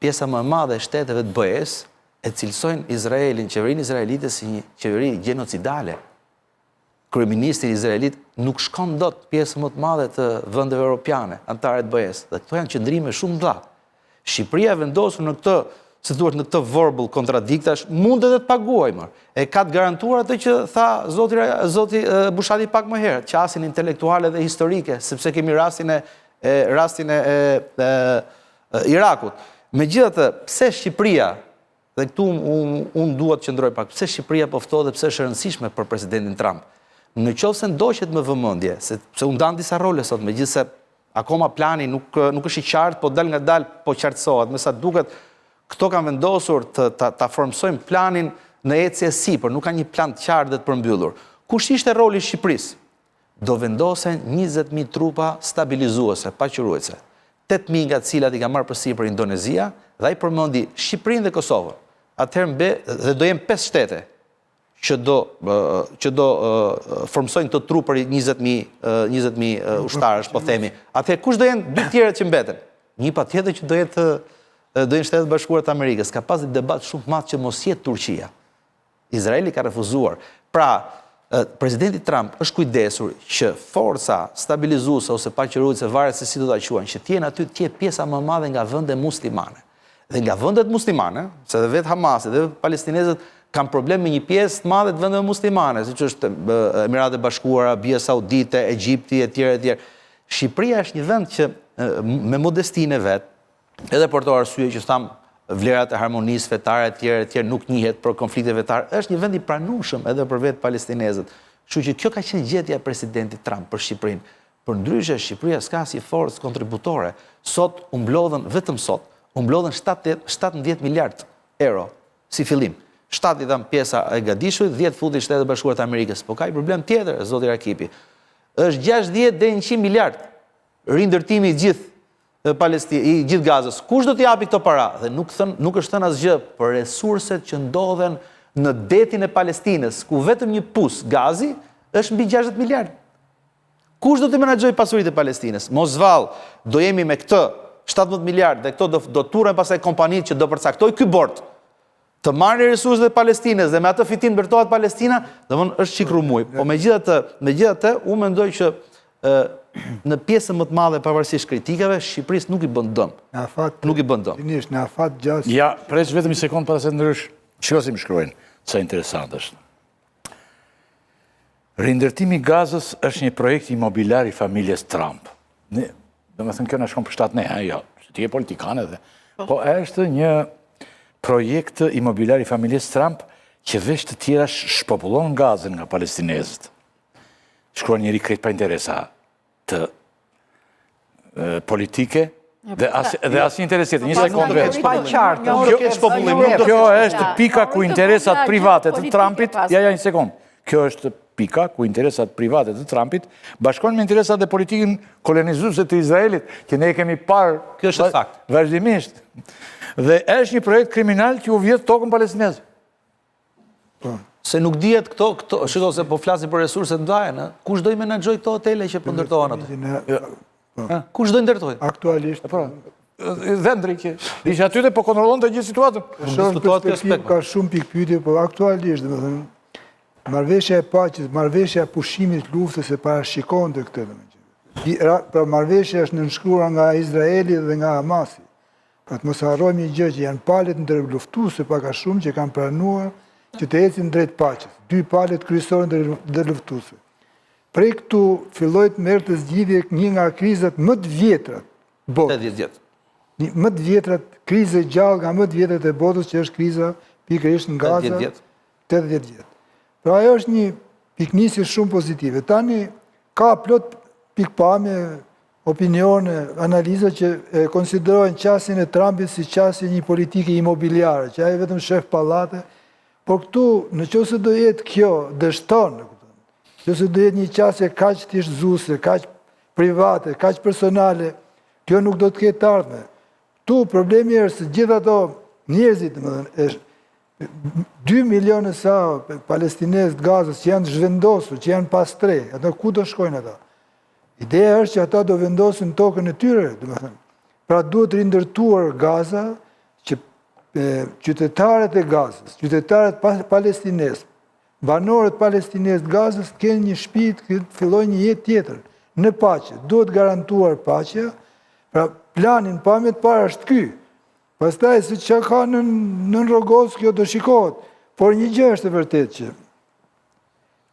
pjesa më e madhe e shteteve të BE-s e cilësojnë Izraelin, qeverinë izraelite si një qeveri genocidale. Kryeministri izraelit nuk shkon dot pjesë më të madhe të vendeve europiane, anëtare të BE-s, dhe këto janë qëndrime shumë mëdha. Shqipëria vendosur në këtë, si thuhet, në këtë verbal kontradiktash, mund edhe të paguajë më. E ka të garantuar atë që tha zoti Bushati pak më herë, qasjen intelektuale dhe historike, sepse kemi rastin e Irakut. Megjithatë, pse Shqipëria, dhe këtu unë dua të qëndroj pak, pse Shqipëria po ftohet dhe pse është e rëndësishme për presidentin Trump? Në qoftë se ndoqet me vëmendje, se u ndan disa role sot, megjithëse akoma plani nuk është i qartë, po dal nga dal po qartësohet. Me sa duket, këto kanë vendosur ta formsojnë planin në ecje sipër, nuk ka një plan të qartë dhe të përmbyllur. Kush ishte roli i Shqipërisë? Do vendosen 20.000 trupa stabilizuese, paqëruese. 8.000 nga të cilat i ka marrë përsipër Indonezia, dhe ai përmendi Shqipërinë dhe Kosovën. Atëherë do jenë 5 shtete që do formsojnë këto trup për 20.000 ushtarësh, po themi. Atëherë kush do jenë 2 tjerët që mbeten? Një patjetër që do jenë Shtetet Bashkuara të Amerikës. Ka pas një debat shumë të madh që mos jetë Turqia. Izraeli ka refuzuar. Pra, Presidenti Trump është kujdesur që forca stabilizuese ose paqëruese, varet se si do ta quajnë, që tjenë aty të jetë pjesa më madhe nga vendet muslimane. Dhe nga vendet muslimane, se dhe vetë Hamasi dhe palestinezët kanë problem me një pjesë të madhe të vendeve muslimane, siç është Emiratet e Bashkuara, Arabia Saudite, Egjipti etj. Shqipëria është një vend që me modestinë e vet, edhe për të arsye që thamë vlerat e harmonisë fetare etj. Nuk njihet për konflikte fetare, është një vend i pranueshëm edhe për vetë palestinezët. Kështu që kjo ka qenë gjetja e presidentit Trump për Shqipërinë. Përndryshe Shqipëria s'ka si forcë kontributore. Sot u mblodhen, vetëm sot, u mblodhen 17 miliard euro si fillim. 7 i dhamë pjesa e Gadishut, 10 futi Shtetet Bashkuara të Amerikës. Po ka i problem tjetër, zoti Rakipi. Është 60 deri në 100 miliard rindërtimi i gjithë Gazës. Kush do t'i japi këto para? Dhe nuk është thënë asgjë për resurset që ndodhen në detin e Palestinës, ku vetëm një pus gazi është mbi 60 miliard. Kush do t'i menaxhojë pasuritë e Palestinës? Mos vallë, do jemi me këtë 17 miliard dhe këto do turren pasaj kompanitë që do përcaktoj ky bord të marrë resurset e Palestinës dhe me atë fitim ndërtohet Palestina, domthonë është çik rumuj. Po megjithatë, unë mendoj që në pjesën më të madhe pavarësisht kritikave, Shqipërisë nuk i bën dëm. Nuk i bën dëm. Në afat gjatë. Ja, pres vetëm një sekond para se të ndrysh. Shikosim shkruajnë, sa interesant është. Rindërtimi i Gazës është një projekt imobiliar i familjes Trump. Domethënë kjo na shkon për shtat ne, jo, se ti je politikane dhe. Po është një projekt imobiliar i familjes Trump që veç të tjera shpopullon Gazën nga palestinezët. Shkruan njëri krejt pa interesa të politike dhe asnjë interes tjetër. Një sekondë vetë. Kjo është pika ku interesat private të Trumpit, një sekondë. Kjo është pika ku interesat private të Trumpit bashkojnë me interesat e politikën kolonizuese të Izraelit, që ne kemi parë kjo është fakt vazhdimisht. Dhe është një projekt kriminal që u vjedh tokën palestineze. Se nuk dihet këto, shiko se po flasin për resurset ndaja, kush do i menaxhoj këto hotele që po ndërtohen aty? Kush do i ndërtojë? Aktualisht. Vendri që ishte aty dhe po kontrollon të gjithë situatën. Ka shumë pikë pyetje, po aktualisht, domethënë, marrëveshja e paqes, marrëveshja e pushimit të luftës e parashikonte këtë domethënë. Pra marrëveshja është nënshkruar nga Izraeli dhe nga Hamasi. Pra të mos harrojmë një gjë që janë palët ndërluftuese pak a shumë që kanë pranuar që të ecin drejt paqes, 2 palët kryesore ndërluftuese. Prej këtu filloi të merrte zgjidhje një nga krizat më të vjetra të botës. 80 vjet. Më të vjetrat, krizë gjallë nga më të vjetrat e botës, që është kriza pikërisht në Gaza. 80 vjet. Pra ajo është një piknisje shumë pozitive. Tani ka plot pikpamje, opinione, analiza që konsiderojnë qasjen e Trumpit si qasje një politike imobiliare, që ai vetëm shef pallate. Por këtu, në qoftë se do jetë kjo dështon, nëse do jetë një qasje kaq thjeshtëzuese, kaq private, kaq personale, kjo nuk do të ketë ardhme. Këtu problemi është se gjithë ato njerëzit, domethënë, 2 milionë sa palestinezë të Gazës që janë zhvendosur, që janë pas tre, ato ku do shkojnë ata? Ideja është që ata do vendosin tokën e tyre, domethënë. Pra duhet rindërtuar Gaza, që qytetarët e Gazës, qytetarët palestinezë, banorët palestinezë të Gazës të kenë një shtëpi, të fillojnë një jetë tjetër, në paqe. Duhet garantuar paqja, pra planin pamjet para është ky. Pastaj se çka ka në rrogos, kjo do shikohet. Por një gjë është e vërtetë që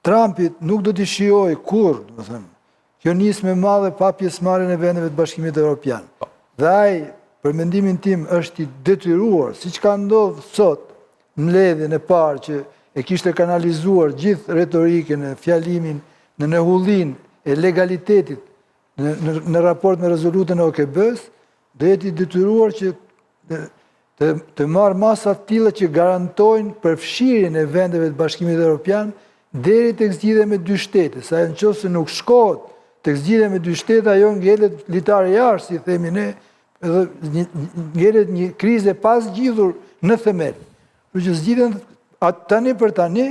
Trumpit nuk do t'i shijojë kurrë, domethënë, kjo nismë e madhe pa pjesëmarrjen e vendeve të Bashkimit Evropian. Dhe ai, për mendimin tim, është i detyruar, siç ka ndodhur sot, në mbledhjen e parë që e kishte kanalizuar gjithë retorikën e fjalimin në nehullin e legalitetit në raport me rezolutën e OKB-s, do jetë i detyruar që të marrë masa të tilla që garantojnë përfshirjen e vendeve të Bashkimit Evropian deri tek zgjidhja me 2 shtete. Sa nëse nuk shkohet tek zgjidhja me 2 shtete, ajo ngelet litar jashtë, si themi ne, edhe ngelet një krize pas zgjidhur në themel. Por që zgjidhen tani për tani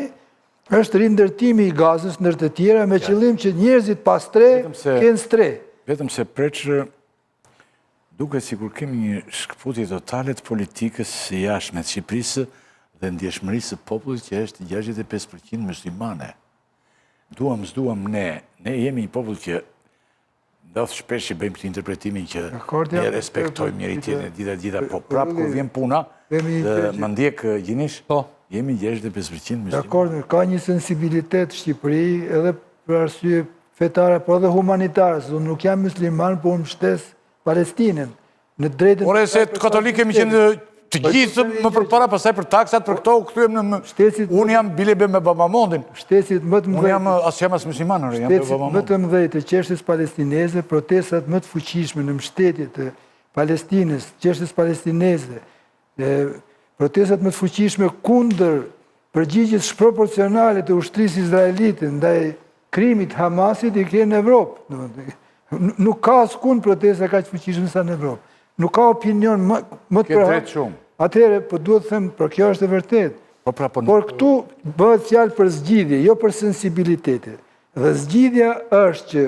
është rindërtimi i Gazës ndër të tjera me qëllim që njerëzit pas tre kenë stre. Vetëm se preç duket sikur kemi një shkëputje totale të politikës së jashtme të Shqipërisë dhe ndjeshmërisë së popullit që është 65% muslimane. s'duam ne jemi një popull që ndodh shpesh që bëjmë këtë interpretimin që ne respektojmë njëri tjetrin gjitha, po prapë kur vjen puna dhe më ndjek Gjinish, jemi 65% muslimanë. Dakor, ka një sensibilitet Shqipëri edhe për arsye fetare, por edhe humanitare, se unë nuk jam musliman, po unë mbështes Palestinën. Në drejtën... Ore se katolike mi qenë të gjithë më përpara, pasaj për taksat, për këto u këthujem në... Unë jam bilebe me babamondin. Unë jam as musliman, jam me babamondin. Më të mëdhej të qeshtës palestineze, protestat më të fuqishme në mbështetje të Palestinës, qeshtës palestineze, protestat më të fuqishme kundër përgjigjes shproporcionale të ushtrisë izraelite ndaj krimit Hamasit i ke në Evropë. Nuk ka askund protesta ka që fuqishme sa në Evropë. Nuk ka opinion më të përhat. Atëhere, për duhet të them, për kjo është e vërtet. Por këtu bëhet fjalë për zgjidhje, jo për sensibilitete. Dhe zgjidhja është që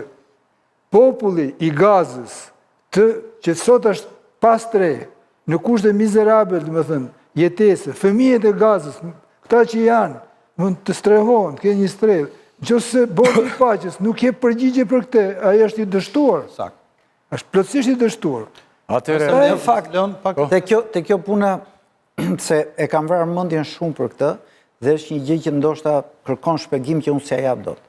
populli i Gazës, që sot është pas tre, në kushte mizerabel, dhe më thënë, jetese, fëmijet e Gazës, këta që janë, mund të strehohen, të kenë një strehë, nëse boti i paqes nuk je përgjigje për këtë, ai është i dështuar. Është plotësisht i dështuar. Në fakt, te kjo puna, se e kam vrarë mendjen shumë për këtë, dhe është një gjë që ndoshta kërkon shpjegim që unë s'ja jap dot.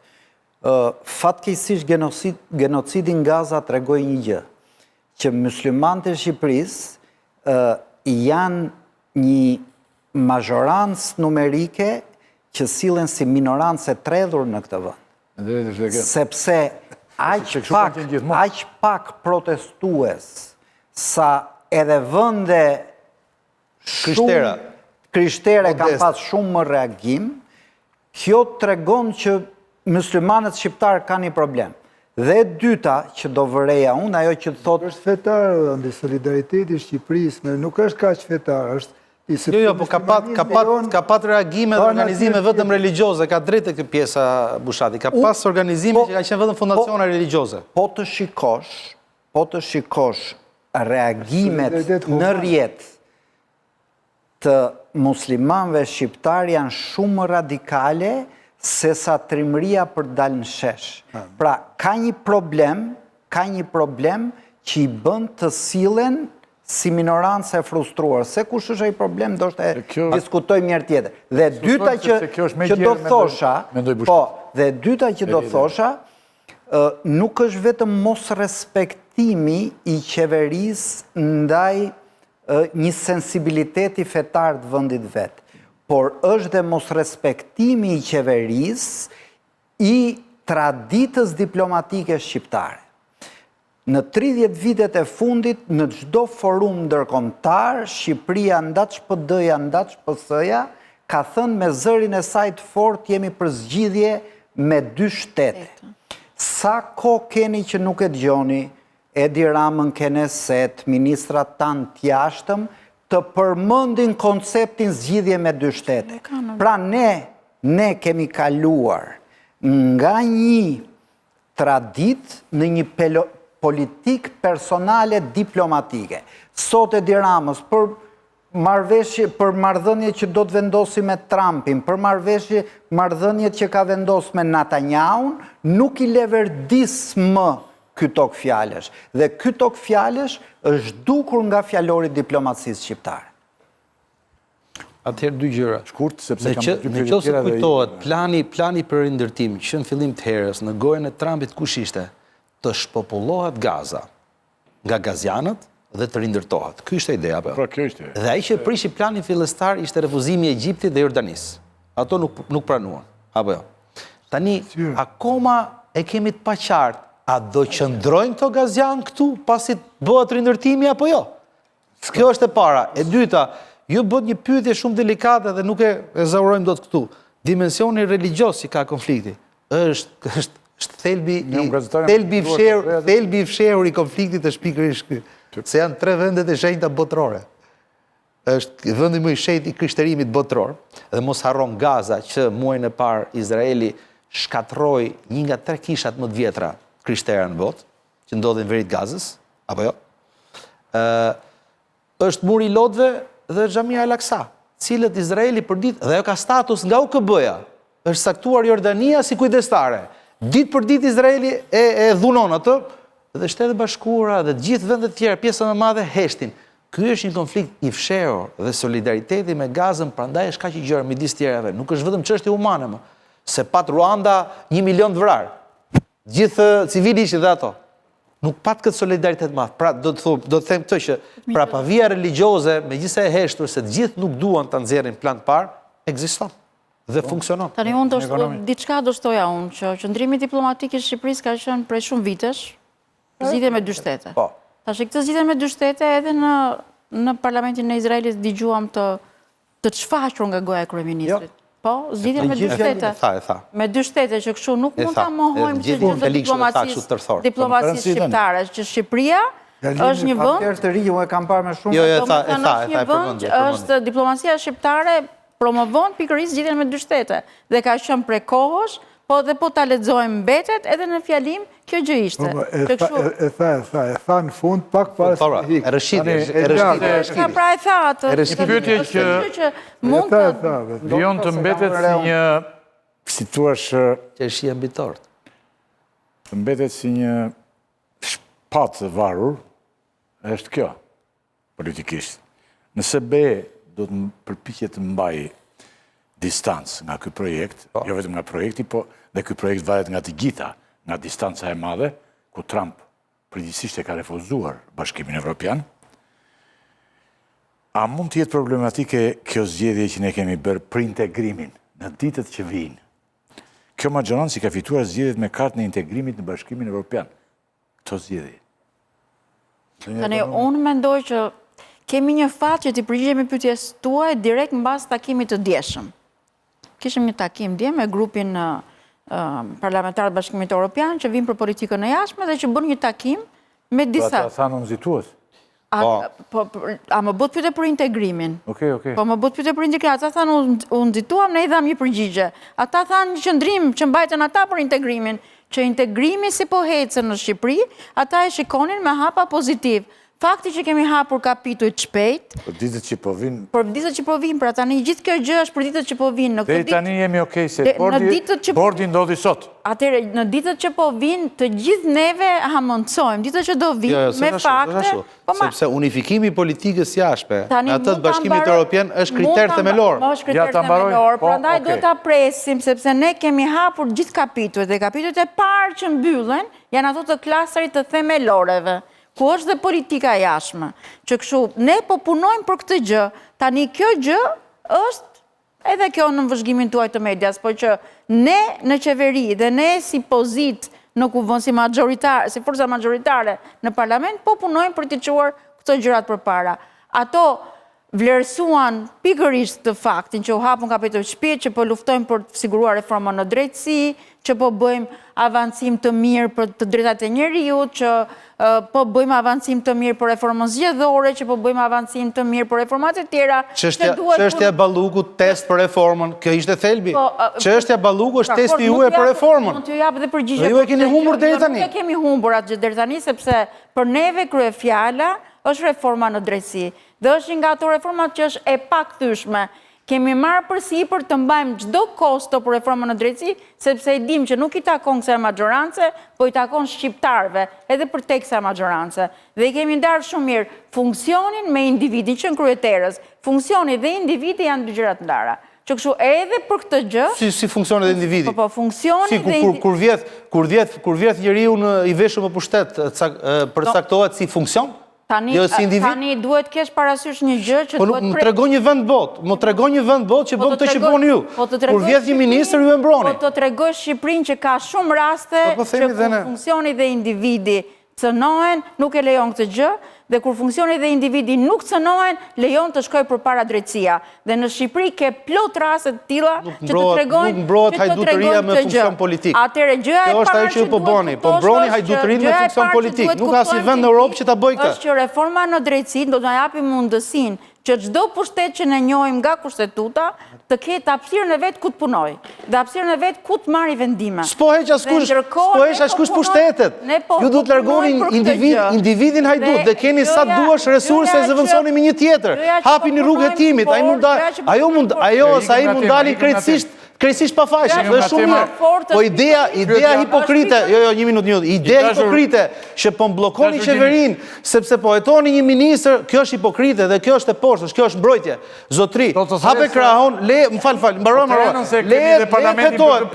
Fatkeqësisht genocidi në Gaza tregoi një gjë, që myslimanët e Shqipërisë janë një mazhorancë numerike që sillen si minorancë e tredhur në këtë vend. Sepse aq pak protestues sa edhe vende krishtere kanë pas shumë më reagim, kjo tregon që muslimanët shqiptarë kanë një problem. Dhe dyta që do vëreja unë, ajo që thotë... është fetarë, ndë solidariteti Shqipërisë, nuk është kaq fetarë, është... Jo, po ka pat reagime dhe organizime vetëm religioze, ka drejtë këtë pjesa Bushati, ka pas organizime që ka qenë vetëm fondacione religioze. Po të shikosh reagimet në rjet të muslimanëve shqiptar janë shumë radikale se sa trimëria për dalë në shesh. Pra, ka një problem që i bën të sillen si minorancë e frustruar. Se kush është ai problem, do të diskutojmë njëherë tjetër. Dhe dyta që do thosha, dhe dyta që do thosha, nuk është vetëm mos respektimi i qeverisë ndaj një sensibiliteti fetar të vendit vet, por është dhe mos respektimi i qeverisë i traditës diplomatike shqiptare. Në 30 vitet e fundit, në çdo forum ndërkombëtar, Shqipëria ndaç PD-ja, ndaç PS-ja, ka thënë me zërin e saj të fortë jemi për zgjidhje me 2 shtete. Sa kohë keni që nuk e dëgjoni Edi Ramën, Keneset, ministrat tanë të jashtëm, të përmendin konceptin zgjidhje me 2 shtete. Pra ne kemi kaluar nga një tradit në një politik personale diplomatike. Sot Edi Ramës për marrëdhënie që do të vendosi me Trumpin, për marrëdhëniet që ka vendos me Netanyahu, nuk i leverdis më ky tok fjalesh. Dhe ky tok fjalesh është dukur nga fjalori diplomacisë shqiptare. Atëherë 2 gjëra. Shkurt, sepse në qoftë se kujtohet, plani për rindërtim që në fillim të herës në gojën e Trumpit kush ishte? Të shpopullohet Gaza nga gazianët dhe të rindërtohet. Ky ishte ideja apo? Pra, kjo ishte. Dhe ai që prishi planin fillestar ishte refuzimi i Egjiptit dhe Jordanisë. Ato nuk pranuan. Apo jo. Tani akoma e kemi të paqartë, a do qëndrojnë këto gazianë këtu pasi bëhet rindërtimi apo jo? Kjo është e para. E dyta, ju bët një pyetje shumë delikate dhe nuk e zaurojmë dot këtu. Dimensioni religios që ka konflikti është thelbi i fshehur i konfliktit është pikërisht ky. Se janë 3 vendet e shenjta botërore. Është vendi më i shenjtë i krishterimit botëror, dhe mos harron Gaza që muajin e parë Izraeli shkatroi një nga 3 kishat më të vjetra krishtere në botë, që ndodhin në veri të Gazës, apo jo? Është muri i lotëve dhe Xhamia El Aksa, cilët Izraeli përdit dhe ajo ka status nga UKB-ja. është saktuar Jordania si kujdestare. Ditë për ditë Izraeli e dhunon atë, dhe Shtetet Bashkuara dhe gjithë vendet tjera, pjesën e madhe heshtin. Ky është një konflikt i fshehur dhe solidariteti me Gazën prandaj është kaq i gjerë midis tjerave. Nuk është vetëm çështje humane më, se pat Ruanda 1 milion të vrarë. Gjithë civili ishin dhe ato. Nuk pat këtë solidaritet madh. Pra do të them këtë që prapavia religioze, megjithëse e heshtur se të gjithë nuk duan ta nxjerrin plan të parë, ekziston dhe funksionon. Tani unë diçka do shtoja unë që qëndrimi diplomatik i Shqipërisë ka qenë prej shumë vitesh zgjidhje me 2 shtete. Po. Tash këtë zgjidhje me 2 shtete edhe në parlamentin e Izraelit dëgjuam të çfaqur nga goja e kryeministrit. Po, zgjidhje me 2 shtete. Me 2 shtete që kështu nuk mund ta mohojmë që diplomacisë shqiptare, që Shqipëria është një vend të ri, u e kam parë me shumë. Është diplomacia shqiptare promovon pikërisht zgjidhjen me 2 shtete dhe ka qenë prej kohësh, po dhe po ta lexojmë mbetet edhe në fjalim kjo gjë ishte. E tha në fund pak para se hik. Ka pra e tha atë. Një pyetje që mund të vijon të mbetet si një, si thua, qershia mbi tort. Të mbetet si një shpatë e varur, është kjo politikisht. Nëse be do të përpiqet të mbajë distancë nga ky projekt, jo vetëm nga projekti, po dhe ky projekt varet nga të gjitha, nga distanca e madhe, ku Trump përgjithsisht e ka refuzuar Bashkimin Evropian. A mund të jetë problematike kjo zgjedhje që ne kemi bërë për integrimin në ditët që vijnë? Kjo maggjorancë ka fituar zgjedhjet me kartën e integrimit në Bashkimin Evropian. Këto zgjedhje. Tani unë mendoj që kemi një fat që t'i përgjigjemi pyetjes tuaj direkt mbas takimit të dieshëm. Kishim një takim dje me grupin parlamentar të Bashkimit Evropian që vinë për politikën e jashtme dhe që bën një takim me disa. Ata thanë nxitues. A më bët pyetje për integrimin? Okej. Po më bët pyetje për integrimin. Ata thanë unë nxituam, ne i dham një përgjigje. Ata thanë një qëndrim që mbajtën ata për integrimin, që integrimi si po ecën në Shqipëri, ata e shikonin me hapa pozitiv. Fakti që kemi hapur kapitujt shpejt. Për ditët që po vinë. Për ditët që po vinë, pra tani gjithë kjo gjë është për ditët që po vinë. Dhe tani jemi okej se bordi ndodhi sot. Atëherë, në ditët që po vinë, të gjithë neve hamondsojmë, ditët që do vinë me fakte. Sepse unifikimi i politikës jashtme në atë të Bashkimit Evropian është kriter themelor. Është kriter themelor, prandaj do ta presim sepse ne kemi hapur gjithë kapitujt dhe kapitujt e parë që mbyllen janë ato të klasterit të themeloreve, ku është dhe politika jashtme, që kështu ne po punojmë për këtë gjë, tani kjo gjë është edhe kjo në vëzhgimin tuaj të medias, po që ne në qeveri dhe ne si pozit në kuvend si majoritare, si forca majoritare në parlament, po punojmë për të çuar këto gjërat përpara. Ato vlerësuan pikërisht të faktin që u hapun kapitujt shpejt, që po luftojmë për të siguruar reformën në drejtësi, që po bëjmë avancim të mirë për të drejtat e njeriut, që po bëjmë avancim të mirë për reformën zgjedhore, që po bëjmë avancim të mirë për reformat e tjera. Çështja e Ballukut, test për reformën, kjo ishte thelbi. Çështja e Ballukut është testi juaj për reformën. Mund t'ju jap edhe përgjigje. Ju e keni humbur deri tani. Nuk e kemi humbur atë deri tani sepse për neve kryefjala është reforma në drejtësi. Dhe është nga ato reformat që është e pakthyeshme. Kemi marrë përsipër të mbajmë çdo kosto për reformën në drejtësi, sepse i dim që nuk i takon kësaj maggjorancë, po i takon shqiptarëve, edhe për tek kësaj maggjorancë. Dhe i kemi ndarë shumë mirë funksionin me individin që në kryeterës. Funksioni dhe individi janë dy gjëra të ndara. Që kështu edhe për këtë gjë... Si funksioni dhe individi? Po, funksioni dhe individi... Kur vjet njeriu i veshur me pushtet, përcaktohet si funksion? Tani duhet kesh parasysh një gjë që duhet... Po më tregon një vend botë, më tregon një vend botë që bën të që bën ju. Kur vjet një ministër, ju e mbroni. Po të tregoj Shqipërinë që ka shumë raste që kur funksioni dhe individi cënohen, nuk e lejon këtë gjë, dhe kur funksioni dhe individi nuk cënohen, lejon të shkoj përpara drejtësia. Dhe në Shqipëri ke plot raste të tilla që të tregojnë nuk mbrohet hajdutëria me funksion politik. Atëherë gjëja e parë që po bëni, po mbroni hajdutërinë me funksion politik. Nuk ka asnjë vend në Europë që ta bëjë këtë. Është që reforma në drejtësi do të na japi mundësinë që çdo pushtet që ne njohim nga kushtetuta të ketë hapësirën e vet ku të punojë, dhe hapësirën e vet ku të marrë vendime. S'po heq askush pushtetet. Ju duhet të largoni individin hajdut dhe keni sa duash resurse e zëvendësoni me një tjetër. Hapini rrugë hetimit. Ajo mund dalin krejtësisht krejtësisht pafajshëm, dhe shumë mirë. Po ideja hipokrite, një minutë, ideja hipokrite që po mblokoni qeverin, sepse po hetoni një ministër, kjo është hipokrite dhe kjo është e poshtës, kjo është mbrojtje. Zotri, hape krahun, më falë, mbaroj,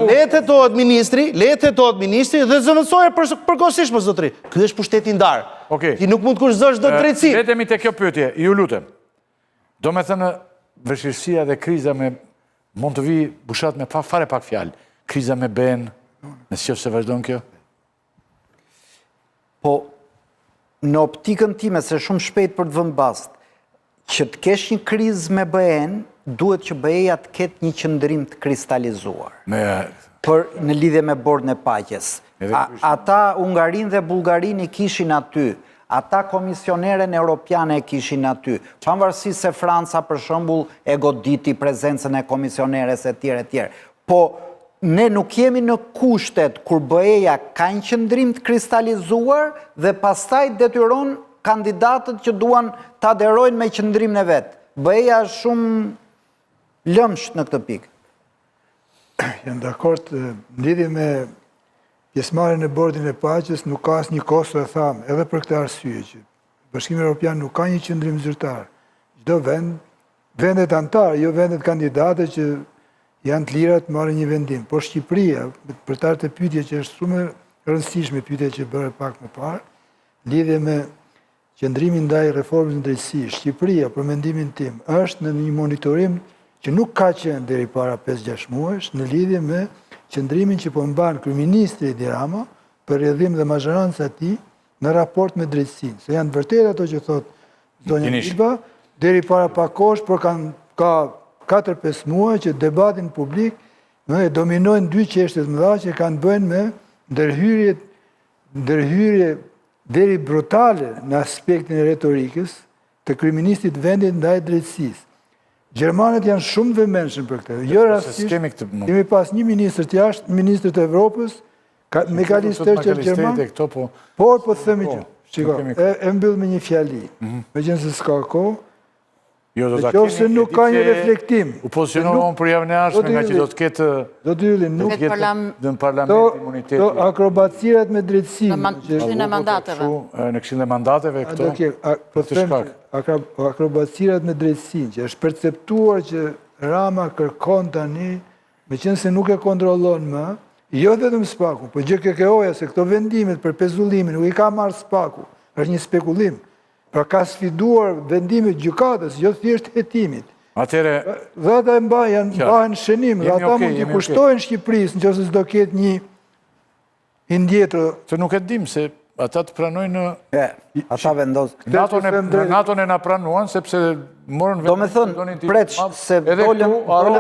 lehet hetohet ministri dhe zëvendësohet përkohësisht, zotri. Ky është pushteti ndar. Ti nuk mund të kurzosh do drejtësi. Letemi te kjo pyetje, ju lutem. Do me thënë, vështirësia dhe kriza mund të vi bushat me fare pak fjalë. Kriza me BE-n, nëse se vazhdon kjo? Po, në optikën time, se shumë shpejt për të vënë bast, që të kesh një krizë me BE-n, duhet që BE-ja të ketë një qëndrim të kristalizuar. Për në lidhje me bordën e paqes. Ata Ungarin dhe Bullgarin i kishin aty, ata komisioneren europiane e kishin aty, pavarësisht se Franca për shembull e goditi prezencën e komisioneres e tjerë. Po ne nuk jemi në kushtet kur BE-ja ka një qëndrim të kristalizuar dhe pastaj detyron kandidatët që duan të aderojnë me qëndrimin e vet. BE-ja është shumë lëmsh në këtë pikë. Jam dakord, në lidhje me pjesëmarrjen në bordin e paqes nuk ka asnjë Kosovë, e tham, edhe për këtë arsye që Bashkimi Evropian nuk ka një qëndrim zyrtar. Çdo vend, vendet antar, jo vendet kandidate që janë të lira të marrin një vendim. Por Shqipëria, për të ardhur pyetje që është shumë e rëndësishme, pyetja që bëre pak më parë, lidhje me qëndrimin ndaj reformës në drejtësi, Shqipëria, për mendimin tim, është në një monitorim që nuk ka qenë deri para 5-6 muajsh, në lidhje me qëndrimin që po mban kryeministri Edi Rama për rrjedhim dhe mazhërancë atij në raport me drejtësinë. Se janë vërtet ato që thot zonja Ilba, deri para pak kohësh, por ka 4-5 muaj që debatin publik e dominojnë dy çështje të mëdha që kanë bënë me ndërhyrje deri brutale në aspektin e retorikës të kryeministit të vendit ndaj drejtësisë. Gjermanët janë shumë të vëmendshëm për këtë. Jo rastisht, kemi pas një ministër të jashtë, ministër të Evropës, Mekalistër që është Gjerman, por po themi që, shiko, e mbyll me një fjali, meqense s'ka kohë, nëse nuk ka një reflektim. U pozicionohen për javën e ardhshme nga që do të ketë në parlament imunitet. Do akrobacirat me drejtësi. Në mandateve. Në këshillin e mandateve këto. Po them akrobacirat me drejtësinë, që është perceptuar që Rama kërkon tani, meqense nuk e kontrollon më, jo vetëm Spaku, po GKK-ja se këto vendimet për pezullimin nuk i ka marrë Spaku, është një spekulim. Pra ka sfiduar vendimet gjykatës, jo thjesht hetimit. Dhe ata mbahen shënim, dhe ata mund t'i kushtojnë Shqipërisë nëse s'do ketë një indjetër. Se nuk e dim se ata të pranojnë... Ata vendosë. NATO-n e na pranuan, sepse morën do me thënë, preq, se dollën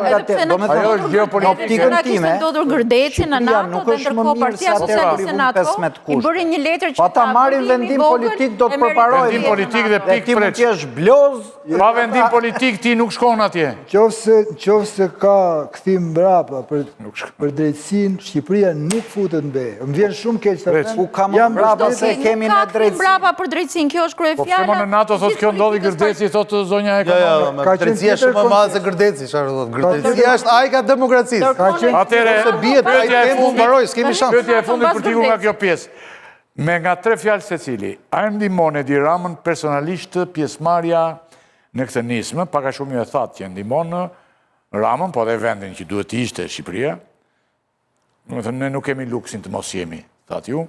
nga te, do me thënë, në optikën time, Shqipëria nuk është më mirë se atërë 15 kusht. Pa ta marin vendim politik do të përparojnë. Vendim politik dhe pik preq. Ti është bloz. Pa vendim politik ti nuk shkon atje. Qofse ka këthim mbrapa për drejtësin, Shqipëria nuk futet në be. Më vjen shumë keq të them. U kam mbrapa se kemi në drejtësin. Mbrapa për drejtësin, kjo është krye fjala. Po përmo në NATO thot kjo ndodhi Gërdeci, thot zonja Drejtësia është shumë më madhe se Gërdeci, Gërdeci është ajka demokracisë. Atëre, pyetja e fundit për t'ikur nga kjo pjesë. Me nga 3 fjalë secili, a ndihmon Edi Ramën personalisht pjesëmarrja në këtë nismë, pak a shumë ju e thatë që ndihmon Ramën, po dhe vendin që duhet të ishte Shqipëria. Ne nuk kemi luksin të mos jemi, thatë ju.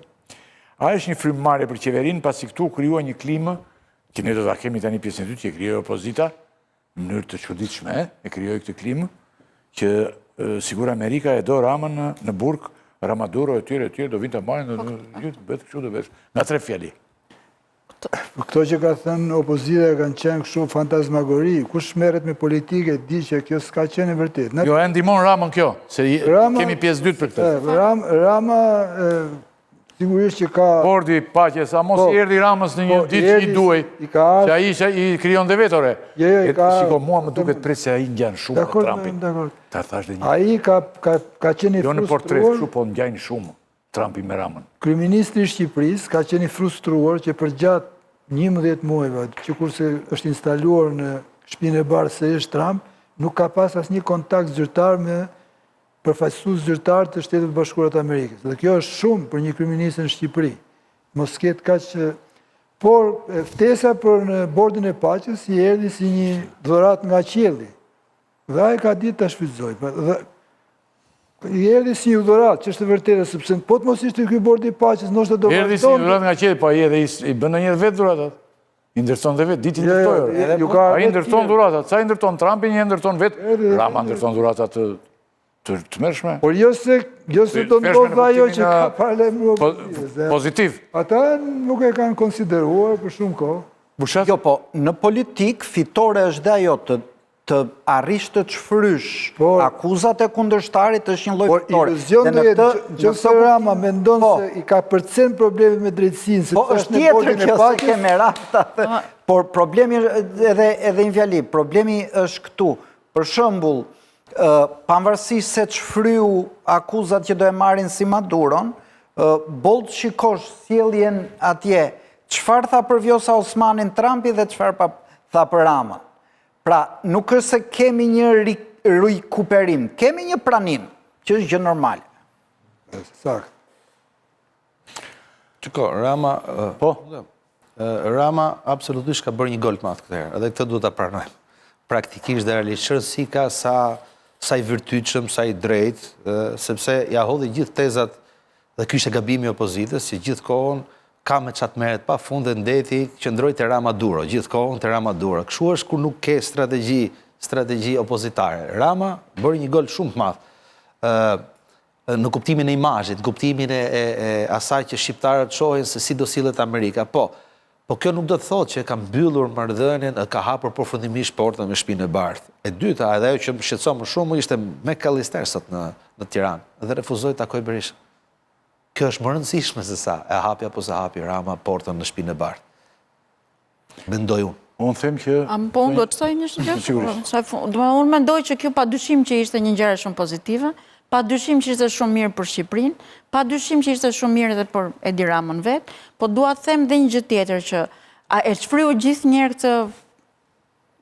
A është një frymëmarrje për qeverinë pasi këtu krijua një klimë që ne do ta kemi tani pjesën e dytë që krijoi opozita në mënyrë të çuditshme, e krijoi këtë klimë që sigur Amerika e do Ramën në burg, Ramaduro e tjerë do vinë të marrin, bëhet kështu do vesh. Nga 3 fjali. Këto që ka thënë opozita kanë qenë kështu fantazmagori, kush merret me politike di që kjo s'ka qenë e vërtetë. Jo, e ndihmon Ramën kjo, se kemi pjesë dytë për këtë. Rama sigurisht që ka... Bordi paqes, a mos i erdi Ramës në një ditë që i duaj, që a i kryon dhe vetore. Shiko, mua më duket prej se a i ngjanë shumë në Trumpin. Ta thash dhe një. A i ka qeni frustruar... Jo në portret, shu po ngjanë shumë Trumpin me Ramën. Kryeministri i Shqipërisë ka qeni frustruar që për gjatë 11 muajve, që kurse është instaluar në shtëpinë e bardhë sërish Trump, nuk ka pas asnjë kontakt zyrtar me përfaqësues zyrtar të Shtetit Bashkuar të Amerikës. Dhe kjo është shumë për një kryeminist në Shqipëri. Mos ketë kaq, por ftesa për në bordin e paqes i erdhi si një dhuratë nga qielli. Dhe ai ka ditë ta shfrytëzojë. I erdhi si një dhuratë, që është e vërtetë, sepse po të mos ishte ky bordi i paqes, ndoshta do vazhdonte. Erdhi si një dhuratë nga qielli, po ai edhe i bën ndonjëherë vetë dhuratat. I ndërton dhe vetë, ditë i ndërtojë. Ai ndërton dhuratat, sa i ndërton Trumpi, një ndërton vetë. Rama ndërton dhuratat të mërshme. Por jo se do ndodhë ajo që ka parlemru. Pozitiv. Ata nuk e kanë konsideruar për shumë kohë. Bushat? Jo, po, në politik, fitore është dhe ajo të arrish të çfrysh akuzat e kundërshtarit është një lloj fitore. Por iluzion do jetë nëse Rama mendon se i ka përcen probleme me drejtësinë, po është tjetër kjo se keme rafta. Por problemi edhe një fjali, problemi është këtu. Për shembull, pavarësisht se çfryu akuzat që do e marrin si Maduron, boll shikosh sjelljen atje, çfarë tha për Vjosa Osmanin Trumpi dhe çfarë tha për Ramën. Pra, nuk është se kemi një rikuperim, kemi një pranim, që është gjë normale. Sakt. Qëko, Rama absolutisht ka bërë një gol të madh këtë herë, edhe këtë duhet ta pranojmë. Praktikisht dhe realisht si ka sa i vërtytshëm, sa i drejtë, sepse ja hodhi gjithë tezat dhe ky ishte gabimi i opozitës, si gjithkohon ka me qatë meret pa fund dhe ndeti qëndroj të Rama Duro, gjithë kohën të Rama Duro. Kështu është kur nuk ke strategji opozitare. Rama bërë një gol shumë të madh në kuptimin e imazhit, në kuptimin e asaj që shqiptarët shohin se si do sillet Amerika. Po kjo nuk do të thotë që ka mbyllur marrëdhënien, ka hapur përfundimisht portën me Shtëpinë e Bardhë. E dyta, edhe ajo që më shqetëson më shumë ishte me Kallister sot në Tiranë dhe refuzoi të takojë Berishën. Kjo është më rëndësishme se sa e hapi apo se hapi Rama portën në Shtëpinë e Bardhë. Mendoj unë. Unë them që... Po unë do të thoj një gjë. Unë mendoj që kjo padyshim që ishte një gjëre shumë pozitive, padyshim që ishte shumë mirë për Shqipërinë, padyshim që ishte shumë mirë edhe për Edi Ramën vetë, po dua të them dhe një gjë tjetër që e çfryu gjithë njerë këtë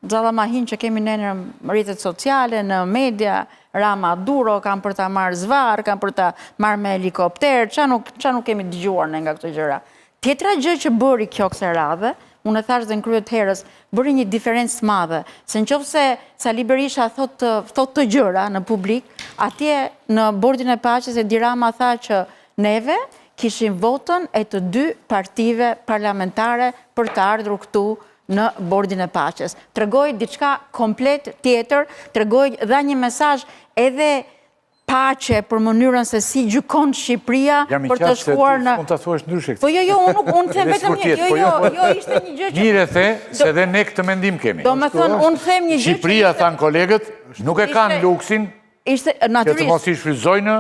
xallamahin që kemi ne në rrjetet sociale, në media, Rama Duro, kam për ta marrë zvarr, kam për ta marrë me helikopter, qa nuk kemi dëgjuar ne nga këto gjëra. Tjetra gjë që bëri kjo kësaj radhe, unë e thash dhe në krye të herës, bëri një diferencë të madhe, se nëse Sali Berisha thot të gjëra në publik, atje në bordin e paqes Edi Rama tha që neve kishim votën e të 2 partive parlamentare për të ardhur këtu në bordin e paqes. Tregoj diçka komplet tjetër, tregoj dha një mesazh edhe paqe për mënyrën se si gjykon Shqipëria për të shkuar në... Unë të thuash ndryshe këtë. Po jo, unë them vetëm një, jo, ishte një gjë që... Mire the, se dhe ne këtë mendim kemi. Do me thënë, unë them një gjë që... Shqipëria, thanë kolegët, nuk e kanë luksin që të mos i shfrytëzojnë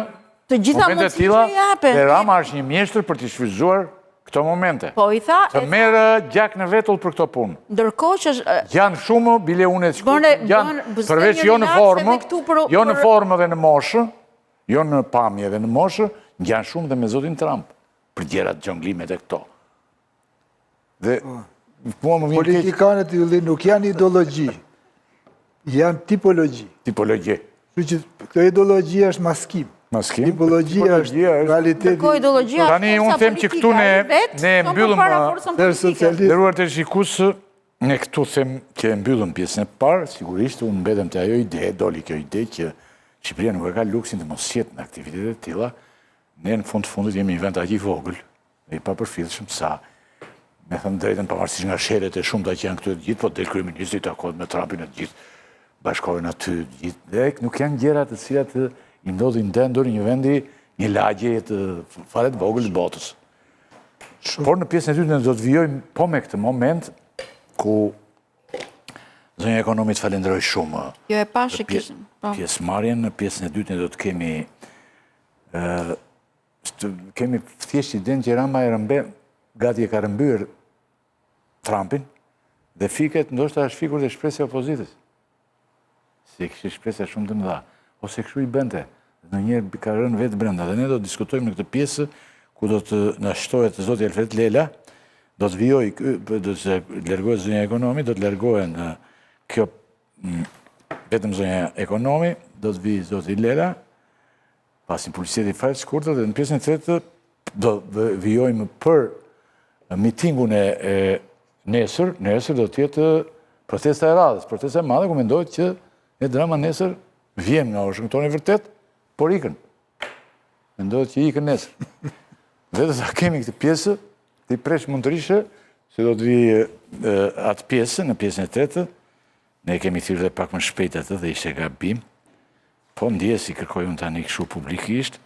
momentet tilla, dhe Rama është një mjeshtër për të shfrytëzuar këto momente. Po i tha... Të merë gjak në vetull për këto punë. Ndërkohë që... Janë shumë, bile unë e shku, janë përveç jo në formë dhe në moshë, jo në pamje dhe në moshë, janë shumë dhe me zotin Trump, për gjerat gjonglimet e këto. Dhe... Politikanët i ullin nuk janë ideologji, janë tipologji. Tipologji. Këtë ideologji është maskim. Tipologjia është realiteti. Tani unë them që këtu ne mbyllëm dëruar të shikusë, ne këtu them që e mbyllëm pjesën e parë, sigurisht unë mbetëm të ajo ide, doli kjo ide që Shqipëria nuk e ka luksin të mos jetë në aktivitetet tilla, ne në fund të fundit jemi një vend aq i vogël, dhe i papërfillshëm sa, me thënë drejtën pavarësisht nga sherret e shumta që janë këtu të gjithë, po del kryeministri takohet me Trumpin e të gjithë, bashkohen aty të gjithë, dhe nuk janë gjëra të cilat i ndodhin ndendur një vendi, një lagje të fare të vogël të botës. Por në pjesën e dytë ne do të vijojmë po me këtë moment ku zonja ekonomit falenderoj shumë. Jo e pashë kishim. Pjesëmarrjen në pjesën e dytë ne do të kemi thjesht idenë që Rama gati e ka rëmbyer Trumpin dhe fiket ndoshta është fikur dhe shpresja e opozitës. Si kishte shpresja shumë të mëdha. Ose kështu i bënte, në njerë ka rënë vetë brenda. Dhe ne do të diskutojmë në këtë pjesë, ku do të në shtohet zoti Alfred Lela, do të vijoj, do të largohet zonja ekonomi, do të largohen kjo vetëm zonja ekonomi, do të vijë zoti Lela, pasin publiciteti fare shkurtër dhe në pjesën e tretë do vijojmë për mitingun e nesër do t'jetë protesta e radhës, protesta e madhe, ku mendojt që e drama nesër vjen nga Washingtoni vërtet, por ikën. Mendojt që ikën nesër. Dhe të kemi këtë pjesë, të i presh mund të rishë, se do të vi atë pjesë, në pjesën e tretë, ne kemi thyrë dhe pak më shpejt atë dhe ishte gabim, po ndje si kërkoj unë tani këshu publikisht,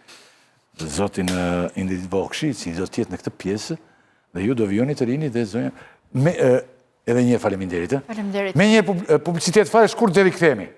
zotin Indit Bokshi, si do tjetë në këtë pjesë, dhe ju do vjoni të rini dhe zonja, edhe një faleminderit. Faleminderit. Me një publicitet fare shkurt dhe rikëthemi.